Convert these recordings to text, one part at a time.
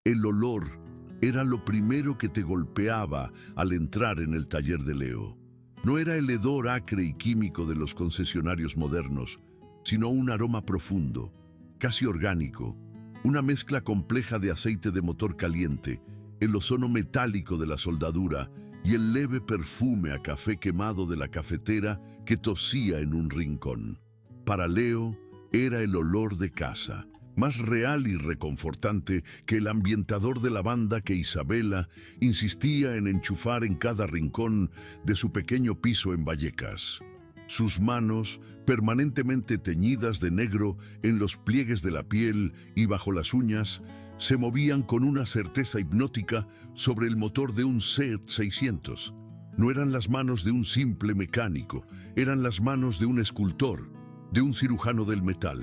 El olor era lo primero que te golpeaba al entrar en el taller de Leo. No era el hedor acre y químico de los concesionarios modernos, sino un aroma profundo, casi orgánico, una mezcla compleja de aceite de motor caliente, el ozono metálico de la soldadura y el leve perfume a café quemado de la cafetera que tosía en un rincón. Para Leo era el olor de casa, más real y reconfortante que el ambientador de lavanda que Isabela insistía en enchufar en cada rincón de su pequeño piso en Vallecas. Sus manos, permanentemente teñidas de negro en los pliegues de la piel y bajo las uñas, se movían con una certeza hipnótica sobre el motor de un Seat 600. No eran las manos de un simple mecánico, eran las manos de un escultor, de un cirujano del metal.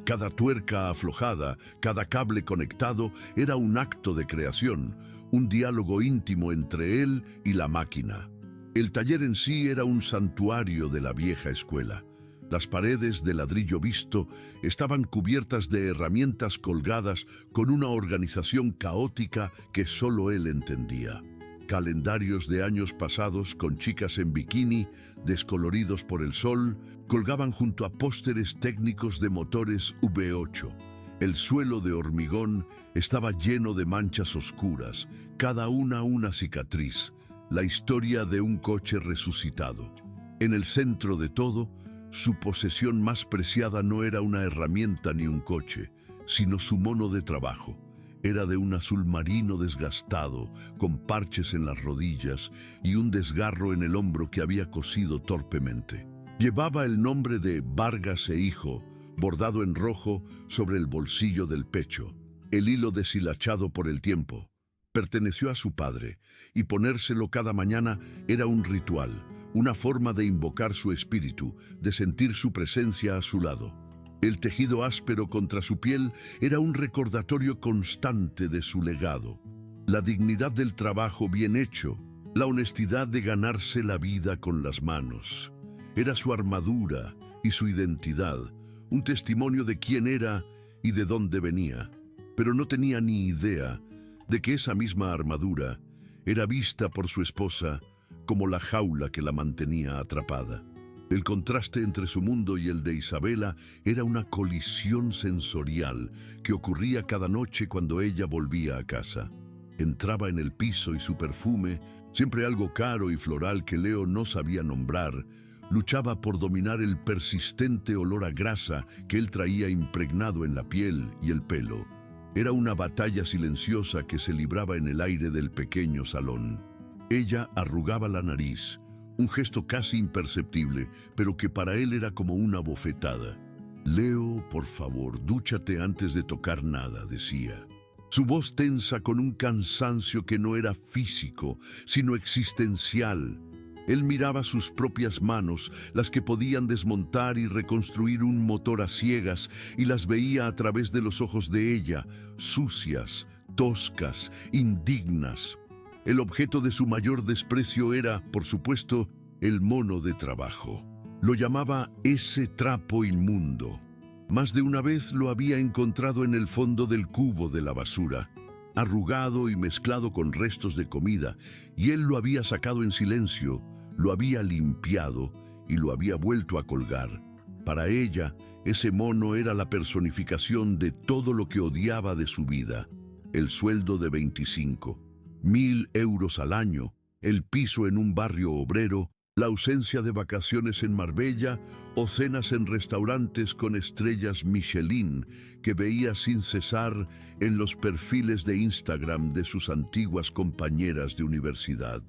Cada tuerca aflojada, cada cable conectado era un acto de creación, un diálogo íntimo entre él y la máquina. El taller en sí era un santuario de la vieja escuela. Las paredes de ladrillo visto estaban cubiertas de herramientas colgadas con una organización caótica que solo él entendía. Calendarios de años pasados con chicas en bikini, descoloridos por el sol, colgaban junto a pósteres técnicos de motores V8. El suelo de hormigón estaba lleno de manchas oscuras, cada una cicatriz, la historia de un coche resucitado. En el centro de todo, su posesión más preciada no era una herramienta ni un coche, sino su mono de trabajo. Era de un azul marino desgastado, con parches en las rodillas y un desgarro en el hombro que había cosido torpemente. Llevaba el nombre de Vargas e Hijo, bordado en rojo sobre el bolsillo del pecho. El hilo deshilachado por el tiempo perteneció a su padre, y ponérselo cada mañana era un ritual, una forma de invocar su espíritu, de sentir su presencia a su lado. El tejido áspero contra su piel era un recordatorio constante de su legado. La dignidad del trabajo bien hecho, la honestidad de ganarse la vida con las manos. Era su armadura y su identidad, un testimonio de quién era y de dónde venía. Pero no tenía ni idea de que esa misma armadura era vista por su esposa como la jaula que la mantenía atrapada. El contraste entre su mundo y el de Isabela era una colisión sensorial que ocurría cada noche cuando ella volvía a casa. Entraba en el piso y su perfume, siempre algo caro y floral que Leo no sabía nombrar, luchaba por dominar el persistente olor a grasa que él traía impregnado en la piel y el pelo. Era una batalla silenciosa que se libraba en el aire del pequeño salón. Ella arrugaba la nariz, un gesto casi imperceptible, pero que para él era como una bofetada. «Leo, por favor, dúchate antes de tocar nada», decía. Su voz tensa con un cansancio que no era físico, sino existencial. Él miraba sus propias manos, las que podían desmontar y reconstruir un motor a ciegas, y las veía a través de los ojos de ella, sucias, toscas, indignas. El objeto de su mayor desprecio era, por supuesto, el mono de trabajo. Lo llamaba ese trapo inmundo. Más de una vez lo había encontrado en el fondo del cubo de la basura, arrugado y mezclado con restos de comida, y él lo había sacado en silencio, lo había limpiado y lo había vuelto a colgar. Para ella, ese mono era la personificación de todo lo que odiaba de su vida. El sueldo de 25.000 euros al año, el piso en un barrio obrero, la ausencia de vacaciones en Marbella o cenas en restaurantes con estrellas Michelin que veía sin cesar en los perfiles de Instagram de sus antiguas compañeras de universidad.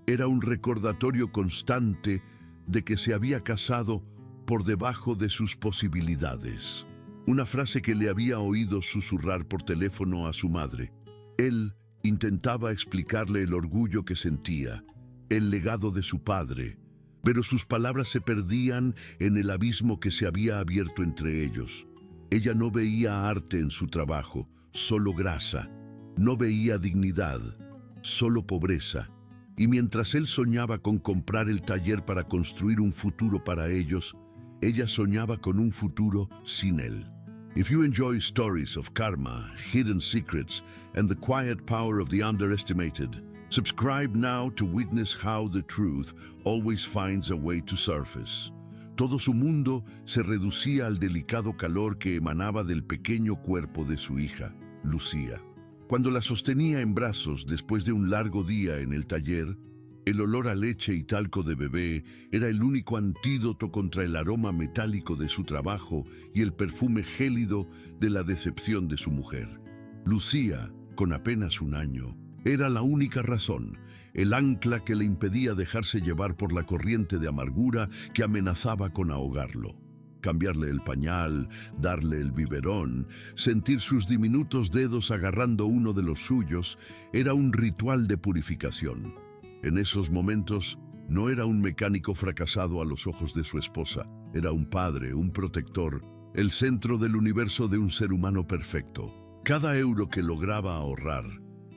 Era un recordatorio constante de que se había casado por debajo de sus posibilidades. Una frase que le había oído susurrar por teléfono a su madre. Él intentaba explicarle el orgullo que sentía, el legado de su padre, pero sus palabras se perdían en el abismo que se había abierto entre ellos. Ella no veía arte en su trabajo, solo grasa. No veía dignidad, solo pobreza. Y mientras él soñaba con comprar el taller para construir un futuro para ellos, ella soñaba con un futuro sin él. If you enjoy stories of karma, hidden secrets, and the quiet power of the underestimated, subscribe now to witness how the truth always finds a way to surface. Todo su mundo se reducía al delicado calor que emanaba del pequeño cuerpo de su hija, Lucía. Cuando la sostenía en brazos después de un largo día en el taller, el olor a leche y talco de bebé era el único antídoto contra el aroma metálico de su trabajo y el perfume gélido de la decepción de su mujer. Lucía, con apenas un año, era la única razón, el ancla que le impedía dejarse llevar por la corriente de amargura que amenazaba con ahogarlo. Cambiarle el pañal, darle el biberón, sentir sus diminutos dedos agarrando uno de los suyos, era un ritual de purificación. En esos momentos, no era un mecánico fracasado a los ojos de su esposa, era un padre, un protector, el centro del universo de un ser humano perfecto. Cada euro que lograba ahorrar,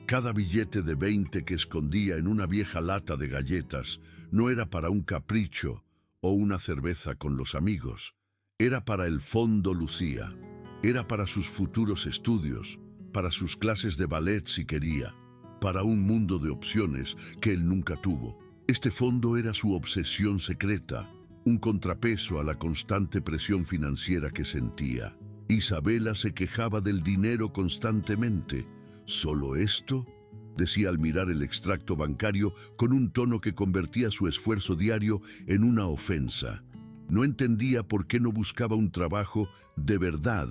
cada billete de 20 que escondía en una vieja lata de galletas, no era para un capricho o una cerveza con los amigos. Era para el Fondo Lucía, era para sus futuros estudios, para sus clases de ballet si quería, para un mundo de opciones que él nunca tuvo. Este fondo era su obsesión secreta, un contrapeso a la constante presión financiera que sentía. Isabela se quejaba del dinero constantemente. ¿Solo esto?, decía al mirar el extracto bancario con un tono que convertía su esfuerzo diario en una ofensa. No entendía por qué no buscaba un trabajo de verdad,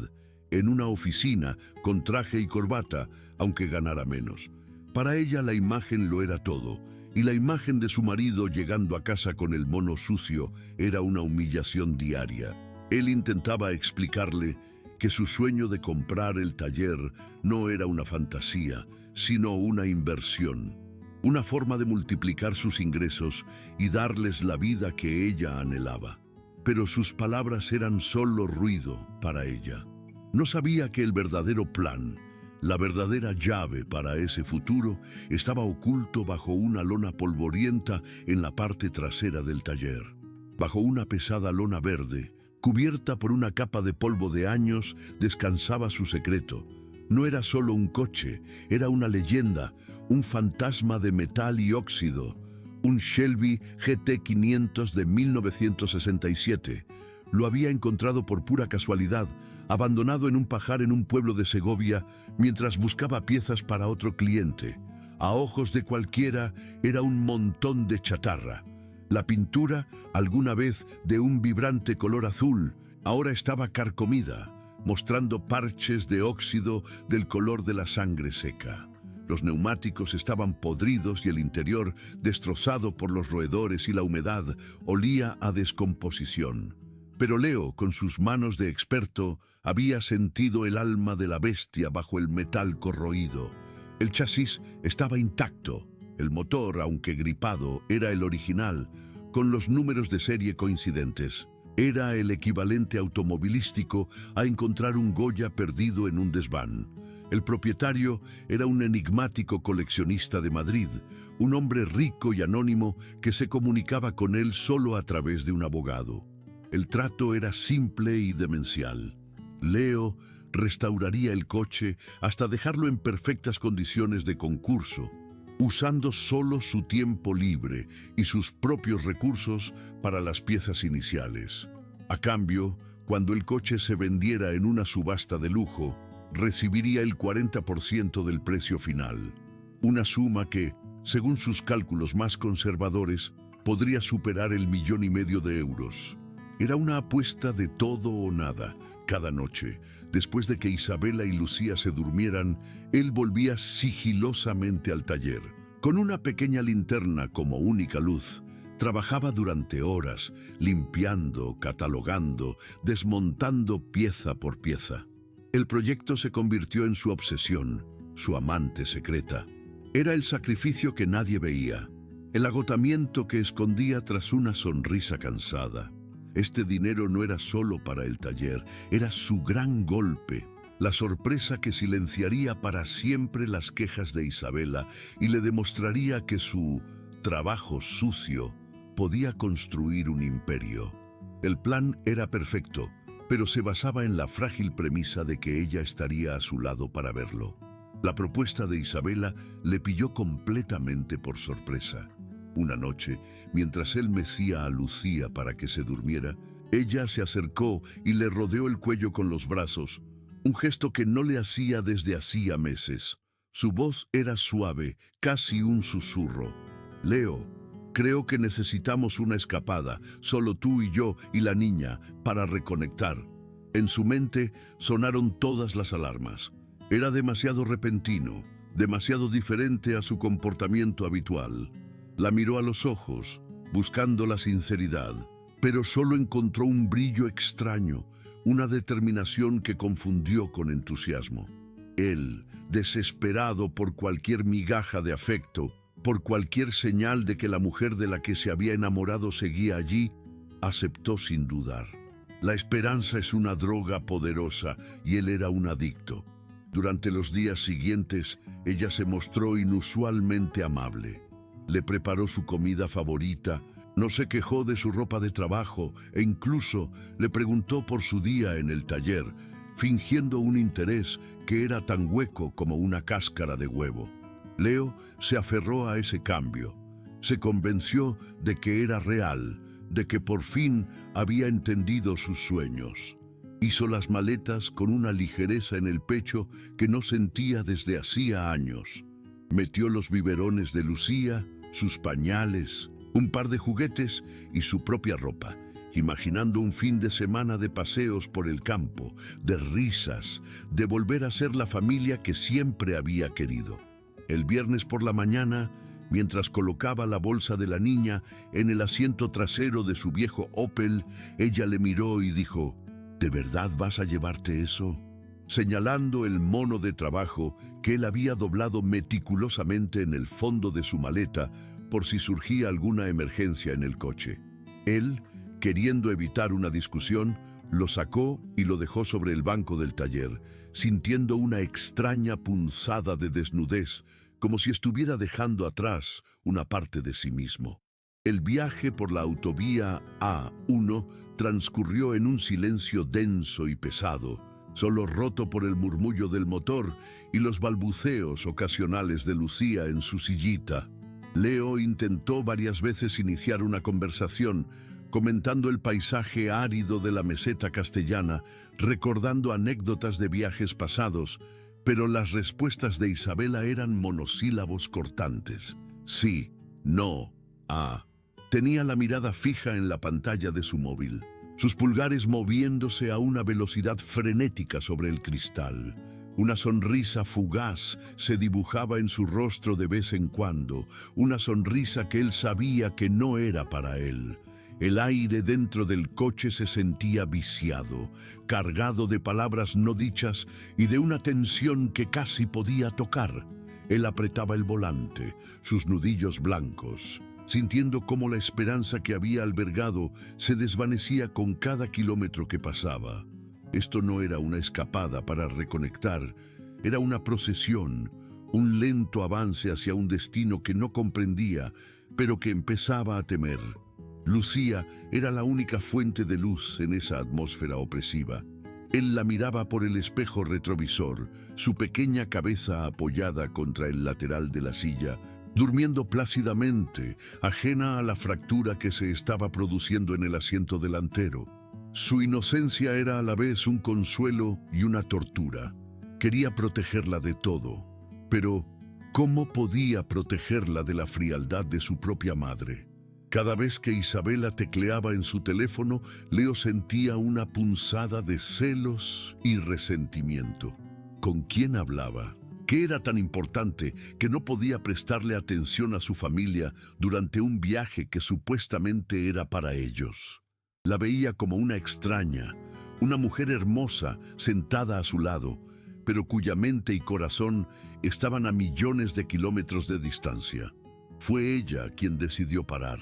en una oficina, con traje y corbata, aunque ganara menos. Para ella la imagen lo era todo, y la imagen de su marido llegando a casa con el mono sucio era una humillación diaria. Él intentaba explicarle que su sueño de comprar el taller no era una fantasía, sino una inversión, una forma de multiplicar sus ingresos y darles la vida que ella anhelaba. Pero sus palabras eran solo ruido para ella. No sabía que el verdadero plan, la verdadera llave para ese futuro, estaba oculto bajo una lona polvorienta en la parte trasera del taller. Bajo una pesada lona verde, cubierta por una capa de polvo de años, descansaba su secreto. No era solo un coche, era una leyenda, un fantasma de metal y óxido, un Shelby GT500 de 1967. Lo había encontrado por pura casualidad, abandonado en un pajar en un pueblo de Segovia, mientras buscaba piezas para otro cliente. A ojos de cualquiera, era un montón de chatarra. La pintura, alguna vez de un vibrante color azul, ahora estaba carcomida, mostrando parches de óxido del color de la sangre seca. Los neumáticos estaban podridos y el interior, destrozado por los roedores y la humedad, olía a descomposición. Pero Leo, con sus manos de experto, había sentido el alma de la bestia bajo el metal corroído. El chasis estaba intacto. El motor, aunque gripado, era el original, con los números de serie coincidentes. Era el equivalente automovilístico a encontrar un Goya perdido en un desván. El propietario era un enigmático coleccionista de Madrid, un hombre rico y anónimo que se comunicaba con él solo a través de un abogado. El trato era simple y demencial. Leo restauraría el coche hasta dejarlo en perfectas condiciones de concurso, usando solo su tiempo libre y sus propios recursos para las piezas iniciales. A cambio, cuando el coche se vendiera en una subasta de lujo, recibiría el 40% del precio final, una suma que, según sus cálculos más conservadores, podría superar el 1,5 millones de euros. Era una apuesta de todo o nada. Cada noche, después de que Isabela y Lucía se durmieran, él volvía sigilosamente al taller. Con una pequeña linterna como única luz, trabajaba durante horas, limpiando, catalogando, desmontando pieza por pieza. El proyecto se convirtió en su obsesión, su amante secreta. Era el sacrificio que nadie veía, el agotamiento que escondía tras una sonrisa cansada. Este dinero no era solo para el taller, era su gran golpe, la sorpresa que silenciaría para siempre las quejas de Isabela y le demostraría que su trabajo sucio podía construir un imperio. El plan era perfecto. pero se basaba en la frágil premisa de que ella estaría a su lado para verlo. La propuesta de Isabela le pilló completamente por sorpresa. Una noche, mientras él mecía a Lucía para que se durmiera, ella se acercó y le rodeó el cuello con los brazos, un gesto que no le hacía desde hacía meses. Su voz era suave, casi un susurro. «Leo, creo que necesitamos una escapada, solo tú y yo y la niña, para reconectar». En su mente sonaron todas las alarmas. Era demasiado repentino, demasiado diferente a su comportamiento habitual. La miró a los ojos, buscando la sinceridad, pero solo encontró un brillo extraño, una determinación que confundió con entusiasmo. Él, desesperado por cualquier migaja de afecto, por cualquier señal de que la mujer de la que se había enamorado seguía allí, aceptó sin dudar. La esperanza es una droga poderosa y él era un adicto. Durante los días siguientes, ella se mostró inusualmente amable. Le preparó su comida favorita, no se quejó de su ropa de trabajo e incluso le preguntó por su día en el taller, fingiendo un interés que era tan hueco como una cáscara de huevo. Leo se aferró a ese cambio. Se convenció de que era real, de que por fin había entendido sus sueños. Hizo las maletas con una ligereza en el pecho que no sentía desde hacía años. Metió los biberones de Lucía, sus pañales, un par de juguetes y su propia ropa, imaginando un fin de semana de paseos por el campo, de risas, de volver a ser la familia que siempre había querido. El viernes por la mañana, mientras colocaba la bolsa de la niña en el asiento trasero de su viejo Opel, ella le miró y dijo: «¿De verdad vas a llevarte eso?», señalando el mono de trabajo que él había doblado meticulosamente en el fondo de su maleta por si surgía alguna emergencia en el coche. Él, queriendo evitar una discusión, lo sacó y lo dejó sobre el banco del taller, sintiendo una extraña punzada de desnudez, como si estuviera dejando atrás una parte de sí mismo. El viaje por la autovía A1 transcurrió en un silencio denso y pesado, solo roto por el murmullo del motor y los balbuceos ocasionales de Lucía en su sillita. Leo intentó varias veces iniciar una conversación, comentando el paisaje árido de la meseta castellana, recordando anécdotas de viajes pasados, pero las respuestas de Isabela eran monosílabos cortantes. Sí, no, Tenía la mirada fija en la pantalla de su móvil, sus pulgares moviéndose a una velocidad frenética sobre el cristal. Una sonrisa fugaz se dibujaba en su rostro de vez en cuando, una sonrisa que él sabía que no era para él. El aire dentro del coche se sentía viciado, cargado de palabras no dichas y de una tensión que casi podía tocar. Él apretaba el volante, sus nudillos blancos, sintiendo cómo la esperanza que había albergado se desvanecía con cada kilómetro que pasaba. Esto no era una escapada para reconectar, era una procesión, un lento avance hacia un destino que no comprendía, pero que empezaba a temer. Lucía era la única fuente de luz en esa atmósfera opresiva. Él la miraba por el espejo retrovisor, su pequeña cabeza apoyada contra el lateral de la silla, durmiendo plácidamente, ajena a la fractura que se estaba produciendo en el asiento delantero. Su inocencia era a la vez un consuelo y una tortura. Quería protegerla de todo, pero ¿cómo podía protegerla de la frialdad de su propia madre? Cada vez que Isabela tecleaba en su teléfono, Leo sentía una punzada de celos y resentimiento. ¿Con quién hablaba? ¿Qué era tan importante que no podía prestarle atención a su familia durante un viaje que supuestamente era para ellos? La veía como una extraña, una mujer hermosa sentada a su lado, pero cuya mente y corazón estaban a millones de kilómetros de distancia. Fue ella quien decidió parar.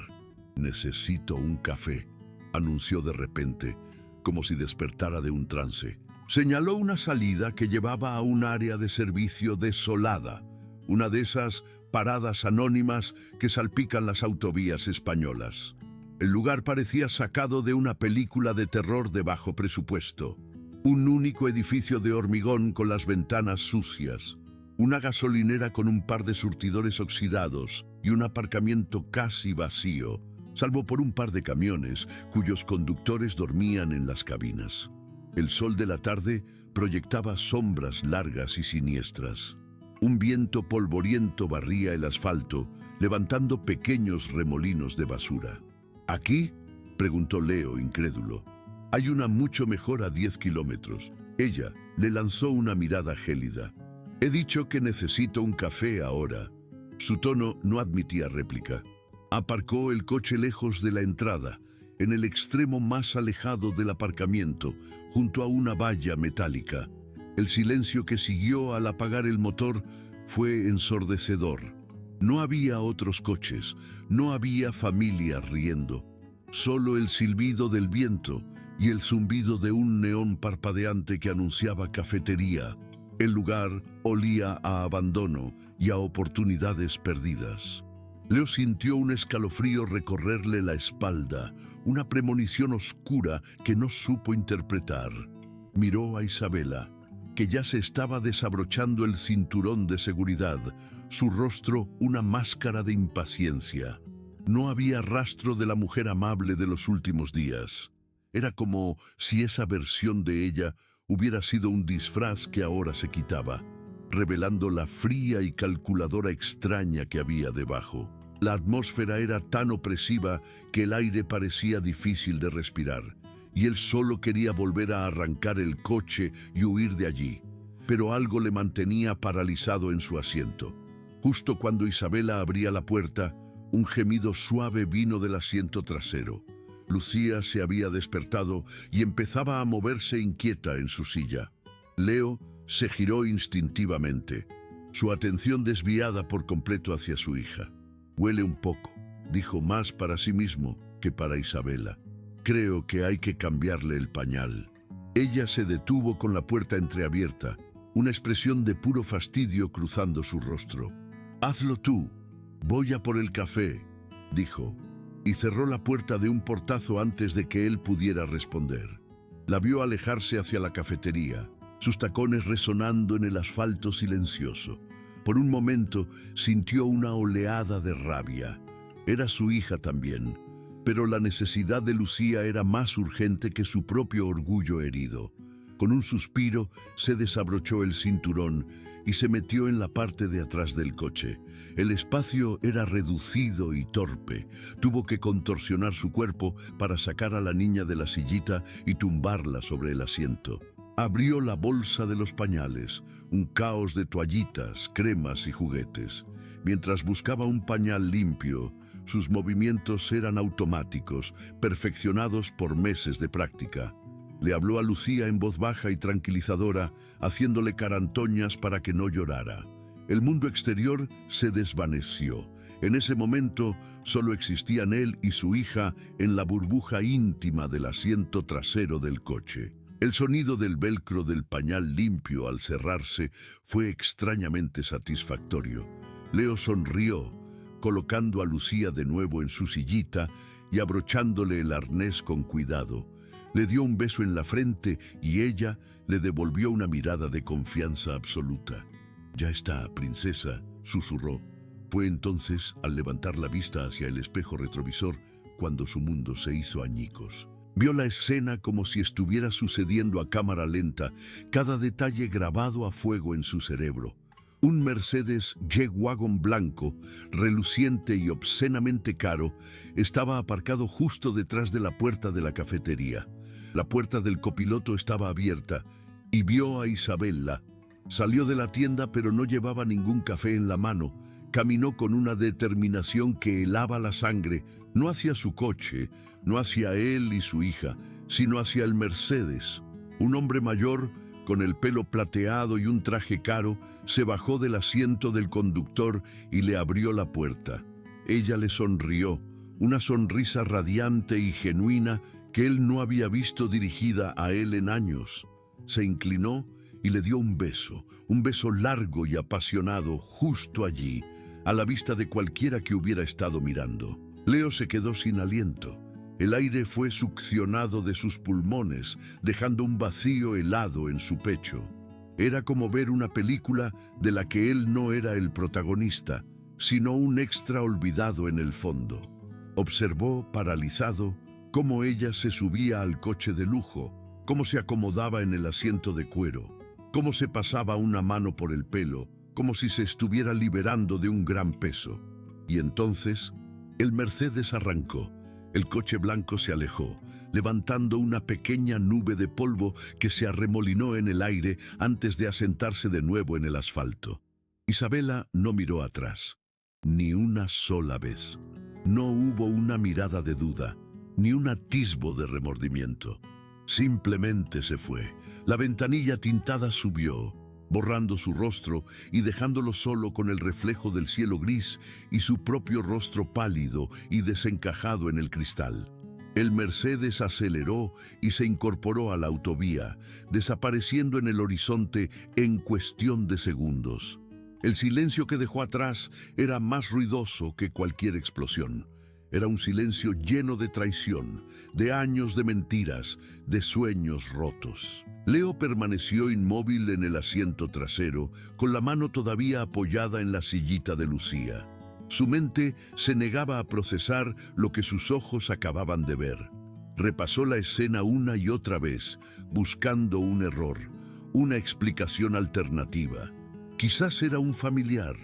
«Necesito un café», anunció de repente, como si despertara de un trance. Señaló una salida que llevaba a un área de servicio desolada, una de esas paradas anónimas que salpican las autovías españolas. El lugar parecía sacado de una película de terror de bajo presupuesto. Un único edificio de hormigón con las ventanas sucias, una gasolinera con un par de surtidores oxidados y un aparcamiento casi vacío, salvo por un par de camiones cuyos conductores dormían en las cabinas. El sol de la tarde proyectaba sombras largas y siniestras. Un viento polvoriento barría el asfalto, levantando pequeños remolinos de basura. ¿Aquí?, preguntó Leo, incrédulo. Hay una mucho mejor a 10 kilómetros. Ella le lanzó una mirada gélida. He dicho que necesito un café ahora. Su tono no admitía réplica. Aparcó el coche lejos de la entrada, en el extremo más alejado del aparcamiento, junto a una valla metálica. El silencio que siguió al apagar el motor fue ensordecedor. No había otros coches, no había familias riendo. Solo el silbido del viento y el zumbido de un neón parpadeante que anunciaba cafetería. El lugar olía a abandono y a oportunidades perdidas. Leo sintió un escalofrío recorrerle la espalda, una premonición oscura que no supo interpretar. Miró a Isabela, que ya se estaba desabrochando el cinturón de seguridad, su rostro una máscara de impaciencia. No había rastro de la mujer amable de los últimos días. Era como si esa versión de ella hubiera sido un disfraz que ahora se quitaba, revelando la fría y calculadora extraña que había debajo. La atmósfera era tan opresiva que el aire parecía difícil de respirar, y él solo quería volver a arrancar el coche y huir de allí. Pero algo le mantenía paralizado en su asiento. Justo cuando Isabela abría la puerta, un gemido suave vino del asiento trasero. Lucía se había despertado y empezaba a moverse inquieta en su silla. Leo se giró instintivamente, su atención desviada por completo hacia su hija. «Huele un poco», dijo, más para sí mismo que para Isabela. «Creo que hay que cambiarle el pañal». Ella se detuvo con la puerta entreabierta, una expresión de puro fastidio cruzando su rostro. «Hazlo tú. Voy a por el café», dijo, y cerró la puerta de un portazo antes de que él pudiera responder. La vio alejarse hacia la cafetería, sus tacones resonando en el asfalto silencioso. Por un momento sintió una oleada de rabia. Era su hija también, pero la necesidad de Lucía era más urgente que su propio orgullo herido. Con un suspiro se desabrochó el cinturón y se metió en la parte de atrás del coche. El espacio era reducido y torpe. Tuvo que contorsionar su cuerpo para sacar a la niña de la sillita y tumbarla sobre el asiento. Abrió la bolsa de los pañales, un caos de toallitas, cremas y juguetes. Mientras buscaba un pañal limpio, sus movimientos eran automáticos, perfeccionados por meses de práctica. Le habló a Lucía en voz baja y tranquilizadora, haciéndole carantoñas para que no llorara. El mundo exterior se desvaneció. En ese momento solo existían él y su hija en la burbuja íntima del asiento trasero del coche. El sonido del velcro del pañal limpio al cerrarse fue extrañamente satisfactorio. Leo sonrió, colocando a Lucía de nuevo en su sillita y abrochándole el arnés con cuidado. Le dio un beso en la frente y ella le devolvió una mirada de confianza absoluta. «Ya está, princesa», susurró. Fue entonces, al levantar la vista hacia el espejo retrovisor, cuando su mundo se hizo añicos. Vio la escena como si estuviera sucediendo a cámara lenta, cada detalle grabado a fuego en su cerebro. Un Mercedes G-Wagon blanco, reluciente y obscenamente caro, estaba aparcado justo detrás de la puerta de la cafetería. La puerta del copiloto estaba abierta y vio a Isabela. Salió de la tienda, pero no llevaba ningún café en la mano. Caminó con una determinación que helaba la sangre, no hacia su coche, no hacia él y su hija, sino hacia el Mercedes. Un hombre mayor, con el pelo plateado y un traje caro, se bajó del asiento del conductor y le abrió la puerta. Ella le sonrió, una sonrisa radiante y genuina que él no había visto dirigida a él en años. Se inclinó y le dio un beso largo y apasionado, justo allí, a la vista de cualquiera que hubiera estado mirando. Leo se quedó sin aliento. El aire fue succionado de sus pulmones, dejando un vacío helado en su pecho. Era como ver una película de la que él no era el protagonista, sino un extra olvidado en el fondo. Observó, paralizado, cómo ella se subía al coche de lujo, cómo se acomodaba en el asiento de cuero, cómo se pasaba una mano por el pelo, como si se estuviera liberando de un gran peso. Y entonces, el Mercedes arrancó. El coche blanco se alejó, levantando una pequeña nube de polvo que se arremolinó en el aire antes de asentarse de nuevo en el asfalto. Isabela no miró atrás, ni una sola vez. No hubo una mirada de duda, ni un atisbo de remordimiento. Simplemente se fue. La ventanilla tintada subió, borrando su rostro y dejándolo solo con el reflejo del cielo gris y su propio rostro pálido y desencajado en el cristal. El Mercedes aceleró y se incorporó a la autovía, desapareciendo en el horizonte en cuestión de segundos. El silencio que dejó atrás era más ruidoso que cualquier explosión. Era un silencio lleno de traición, de años de mentiras, de sueños rotos. Leo permaneció inmóvil en el asiento trasero, con la mano todavía apoyada en la sillita de Lucía. Su mente se negaba a procesar lo que sus ojos acababan de ver. Repasó la escena una y otra vez, buscando un error, una explicación alternativa. Quizás era un familiar,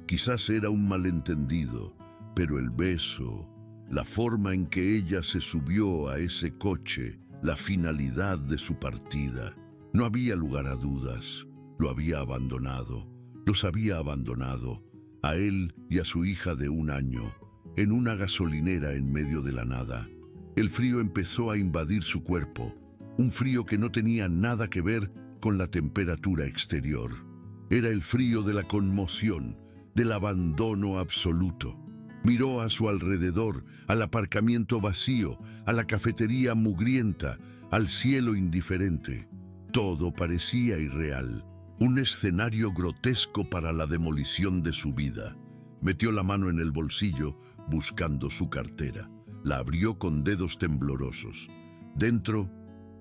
quizás era un malentendido, pero el beso, la forma en que ella se subió a ese coche, la finalidad de su partida. No había lugar a dudas. Lo había abandonado. Los había abandonado, a él y a su hija de 1 año, en una gasolinera en medio de la nada. El frío empezó a invadir su cuerpo, un frío que no tenía nada que ver con la temperatura exterior. Era el frío de la conmoción, del abandono absoluto. Miró a su alrededor, al aparcamiento vacío, a la cafetería mugrienta, al cielo indiferente. Todo parecía irreal, un escenario grotesco para la demolición de su vida. Metió la mano en el bolsillo, buscando su cartera. La abrió con dedos temblorosos. Dentro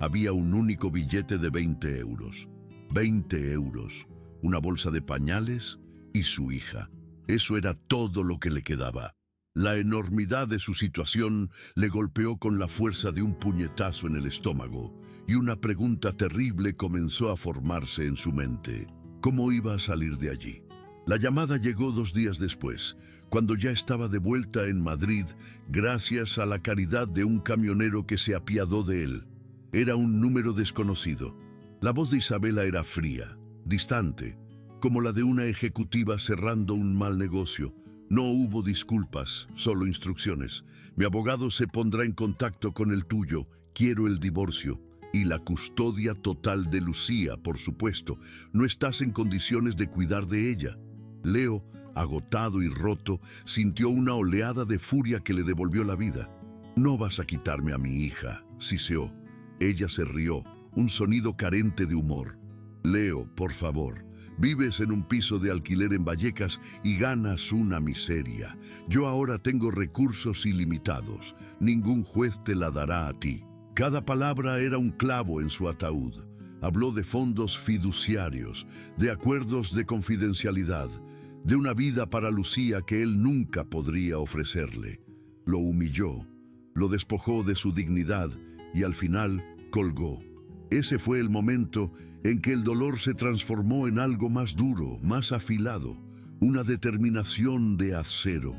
había un único billete de 20 euros. 20 euros, una bolsa de pañales y su hija. Eso era todo lo que le quedaba. La enormidad de su situación le golpeó con la fuerza de un puñetazo en el estómago, y una pregunta terrible comenzó a formarse en su mente. ¿Cómo iba a salir de allí? La llamada llegó 2 días después, cuando ya estaba de vuelta en Madrid, gracias a la caridad de un camionero que se apiadó de él. Era un número desconocido. La voz de Isabela era fría, distante, como la de una ejecutiva cerrando un mal negocio. No hubo disculpas, solo instrucciones. Mi abogado se pondrá en contacto con el tuyo. Quiero el divorcio y la custodia total de Lucía, por supuesto. No estás en condiciones de cuidar de ella. Leo, agotado y roto, sintió una oleada de furia que le devolvió la vida. No vas a quitarme a mi hija, siseó. Ella se rió, un sonido carente de humor. Leo, por favor. Vives en un piso de alquiler en Vallecas y ganas una miseria. Yo ahora tengo recursos ilimitados. Ningún juez te la dará a ti. Cada palabra era un clavo en su ataúd. Habló de fondos fiduciarios, de acuerdos de confidencialidad, de una vida para Lucía que él nunca podría ofrecerle. Lo humilló, lo despojó de su dignidad y al final colgó. Ese fue el momento en que el dolor se transformó en algo más duro, más afilado, una determinación de acero.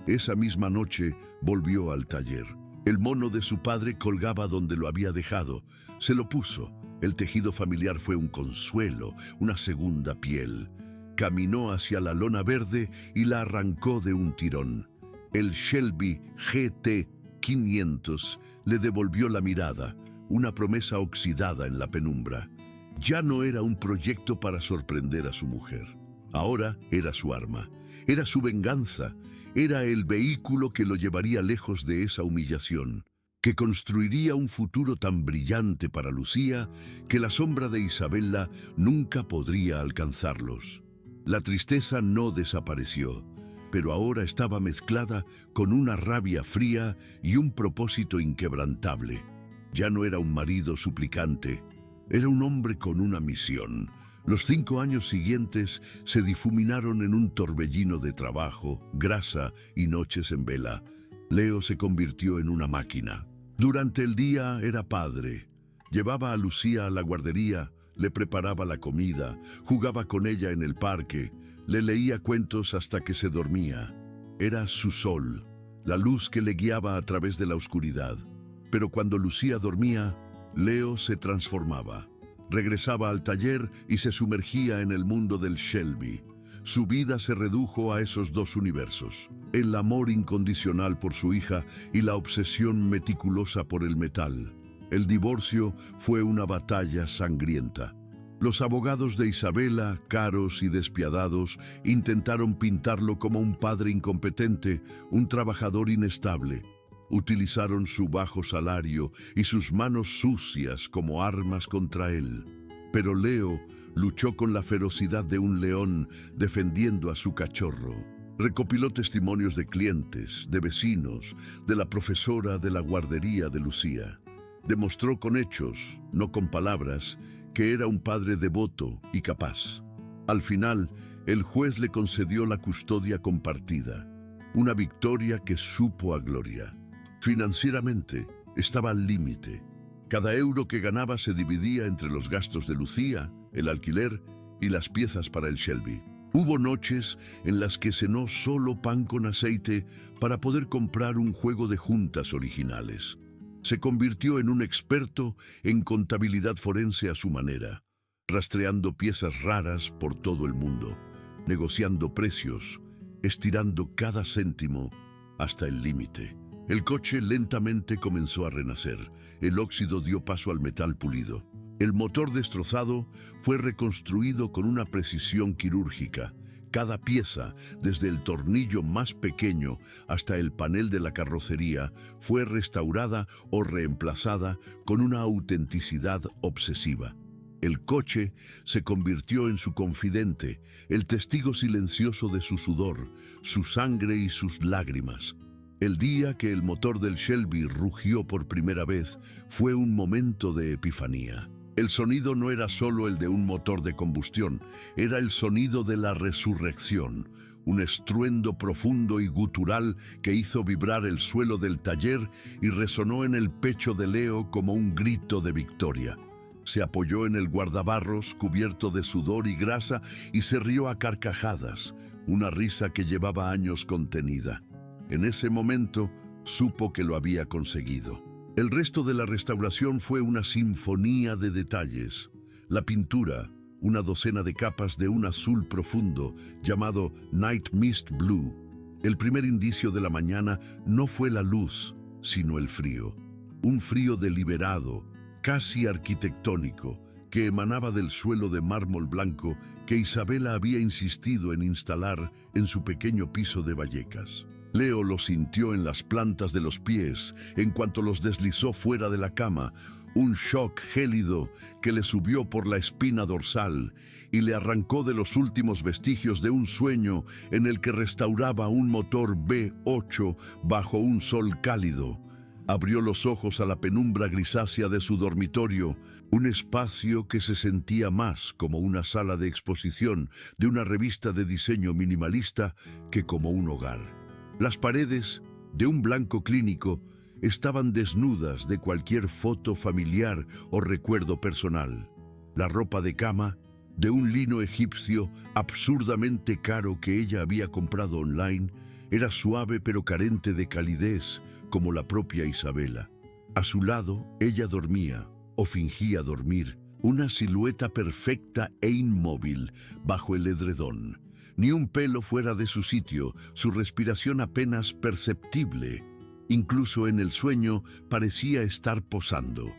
Esa misma noche volvió al taller. El mono de su padre colgaba donde lo había dejado. Se lo puso. El tejido familiar fue un consuelo, una segunda piel. Caminó hacia la lona verde y la arrancó de un tirón. El Shelby GT 500 le devolvió la mirada, una promesa oxidada en la penumbra. Ya no era un proyecto para sorprender a su mujer. Ahora era su arma, era su venganza, era el vehículo que lo llevaría lejos de esa humillación, que construiría un futuro tan brillante para Lucía que la sombra de Isabela nunca podría alcanzarlos. La tristeza no desapareció, pero ahora estaba mezclada con una rabia fría y un propósito inquebrantable. Ya no era un marido suplicante, era un hombre con una misión. Los 5 años siguientes se difuminaron en un torbellino de trabajo, grasa y noches en vela. Leo se convirtió en una máquina. Durante el día era padre. Llevaba a Lucía a la guardería, le preparaba la comida, jugaba con ella en el parque, le leía cuentos hasta que se dormía. Era su sol, la luz que le guiaba a través de la oscuridad. Pero cuando Lucía dormía, Leo se transformaba. Regresaba al taller y se sumergía en el mundo del Shelby. Su vida se redujo a esos 2 universos: el amor incondicional por su hija y la obsesión meticulosa por el metal. El divorcio fue una batalla sangrienta. Los abogados de Isabela, caros y despiadados, intentaron pintarlo como un padre incompetente, un trabajador inestable. Utilizaron su bajo salario y sus manos sucias como armas contra él. Pero Leo luchó con la ferocidad de un león defendiendo a su cachorro. Recopiló testimonios de clientes, de vecinos, de la profesora de la guardería de Lucía. Demostró con hechos, no con palabras, que era un padre devoto y capaz. Al final, el juez le concedió la custodia compartida, una victoria que supo a gloria. Financieramente, estaba al límite. Cada euro que ganaba se dividía entre los gastos de Lucía, el alquiler y las piezas para el Shelby. Hubo noches en las que cenó solo pan con aceite para poder comprar un juego de juntas originales. Se convirtió en un experto en contabilidad forense a su manera, rastreando piezas raras por todo el mundo, negociando precios, estirando cada céntimo hasta el límite. El coche lentamente comenzó a renacer. El óxido dio paso al metal pulido. El motor destrozado fue reconstruido con una precisión quirúrgica. Cada pieza, desde el tornillo más pequeño hasta el panel de la carrocería, fue restaurada o reemplazada con una autenticidad obsesiva. El coche se convirtió en su confidente, el testigo silencioso de su sudor, su sangre y sus lágrimas. El día que el motor del Shelby rugió por primera vez fue un momento de epifanía. El sonido no era solo el de un motor de combustión, era el sonido de la resurrección, un estruendo profundo y gutural que hizo vibrar el suelo del taller y resonó en el pecho de Leo como un grito de victoria. Se apoyó en el guardabarros cubierto de sudor y grasa y se rió a carcajadas, una risa que llevaba años contenida. En ese momento supo que lo había conseguido. El resto de la restauración fue una sinfonía de detalles. La pintura, una docena de capas de un azul profundo llamado Night Mist Blue. El primer indicio de la mañana no fue la luz, sino el frío. Un frío deliberado, casi arquitectónico, que emanaba del suelo de mármol blanco que Isabela había insistido en instalar en su pequeño piso de Vallecas. Leo lo sintió en las plantas de los pies en cuanto los deslizó fuera de la cama, un shock gélido que le subió por la espina dorsal y le arrancó de los últimos vestigios de un sueño en el que restauraba un motor V8 bajo un sol cálido. Abrió los ojos a la penumbra grisácea de su dormitorio, un espacio que se sentía más como una sala de exposición de una revista de diseño minimalista que como un hogar. Las paredes, de un blanco clínico, estaban desnudas de cualquier foto familiar o recuerdo personal. La ropa de cama, de un lino egipcio absurdamente caro que ella había comprado online, era suave pero carente de calidez, como la propia Isabela. A su lado, ella dormía, o fingía dormir, una silueta perfecta e inmóvil bajo el edredón. Ni un pelo fuera de su sitio, su respiración apenas perceptible. Incluso en el sueño parecía estar posando.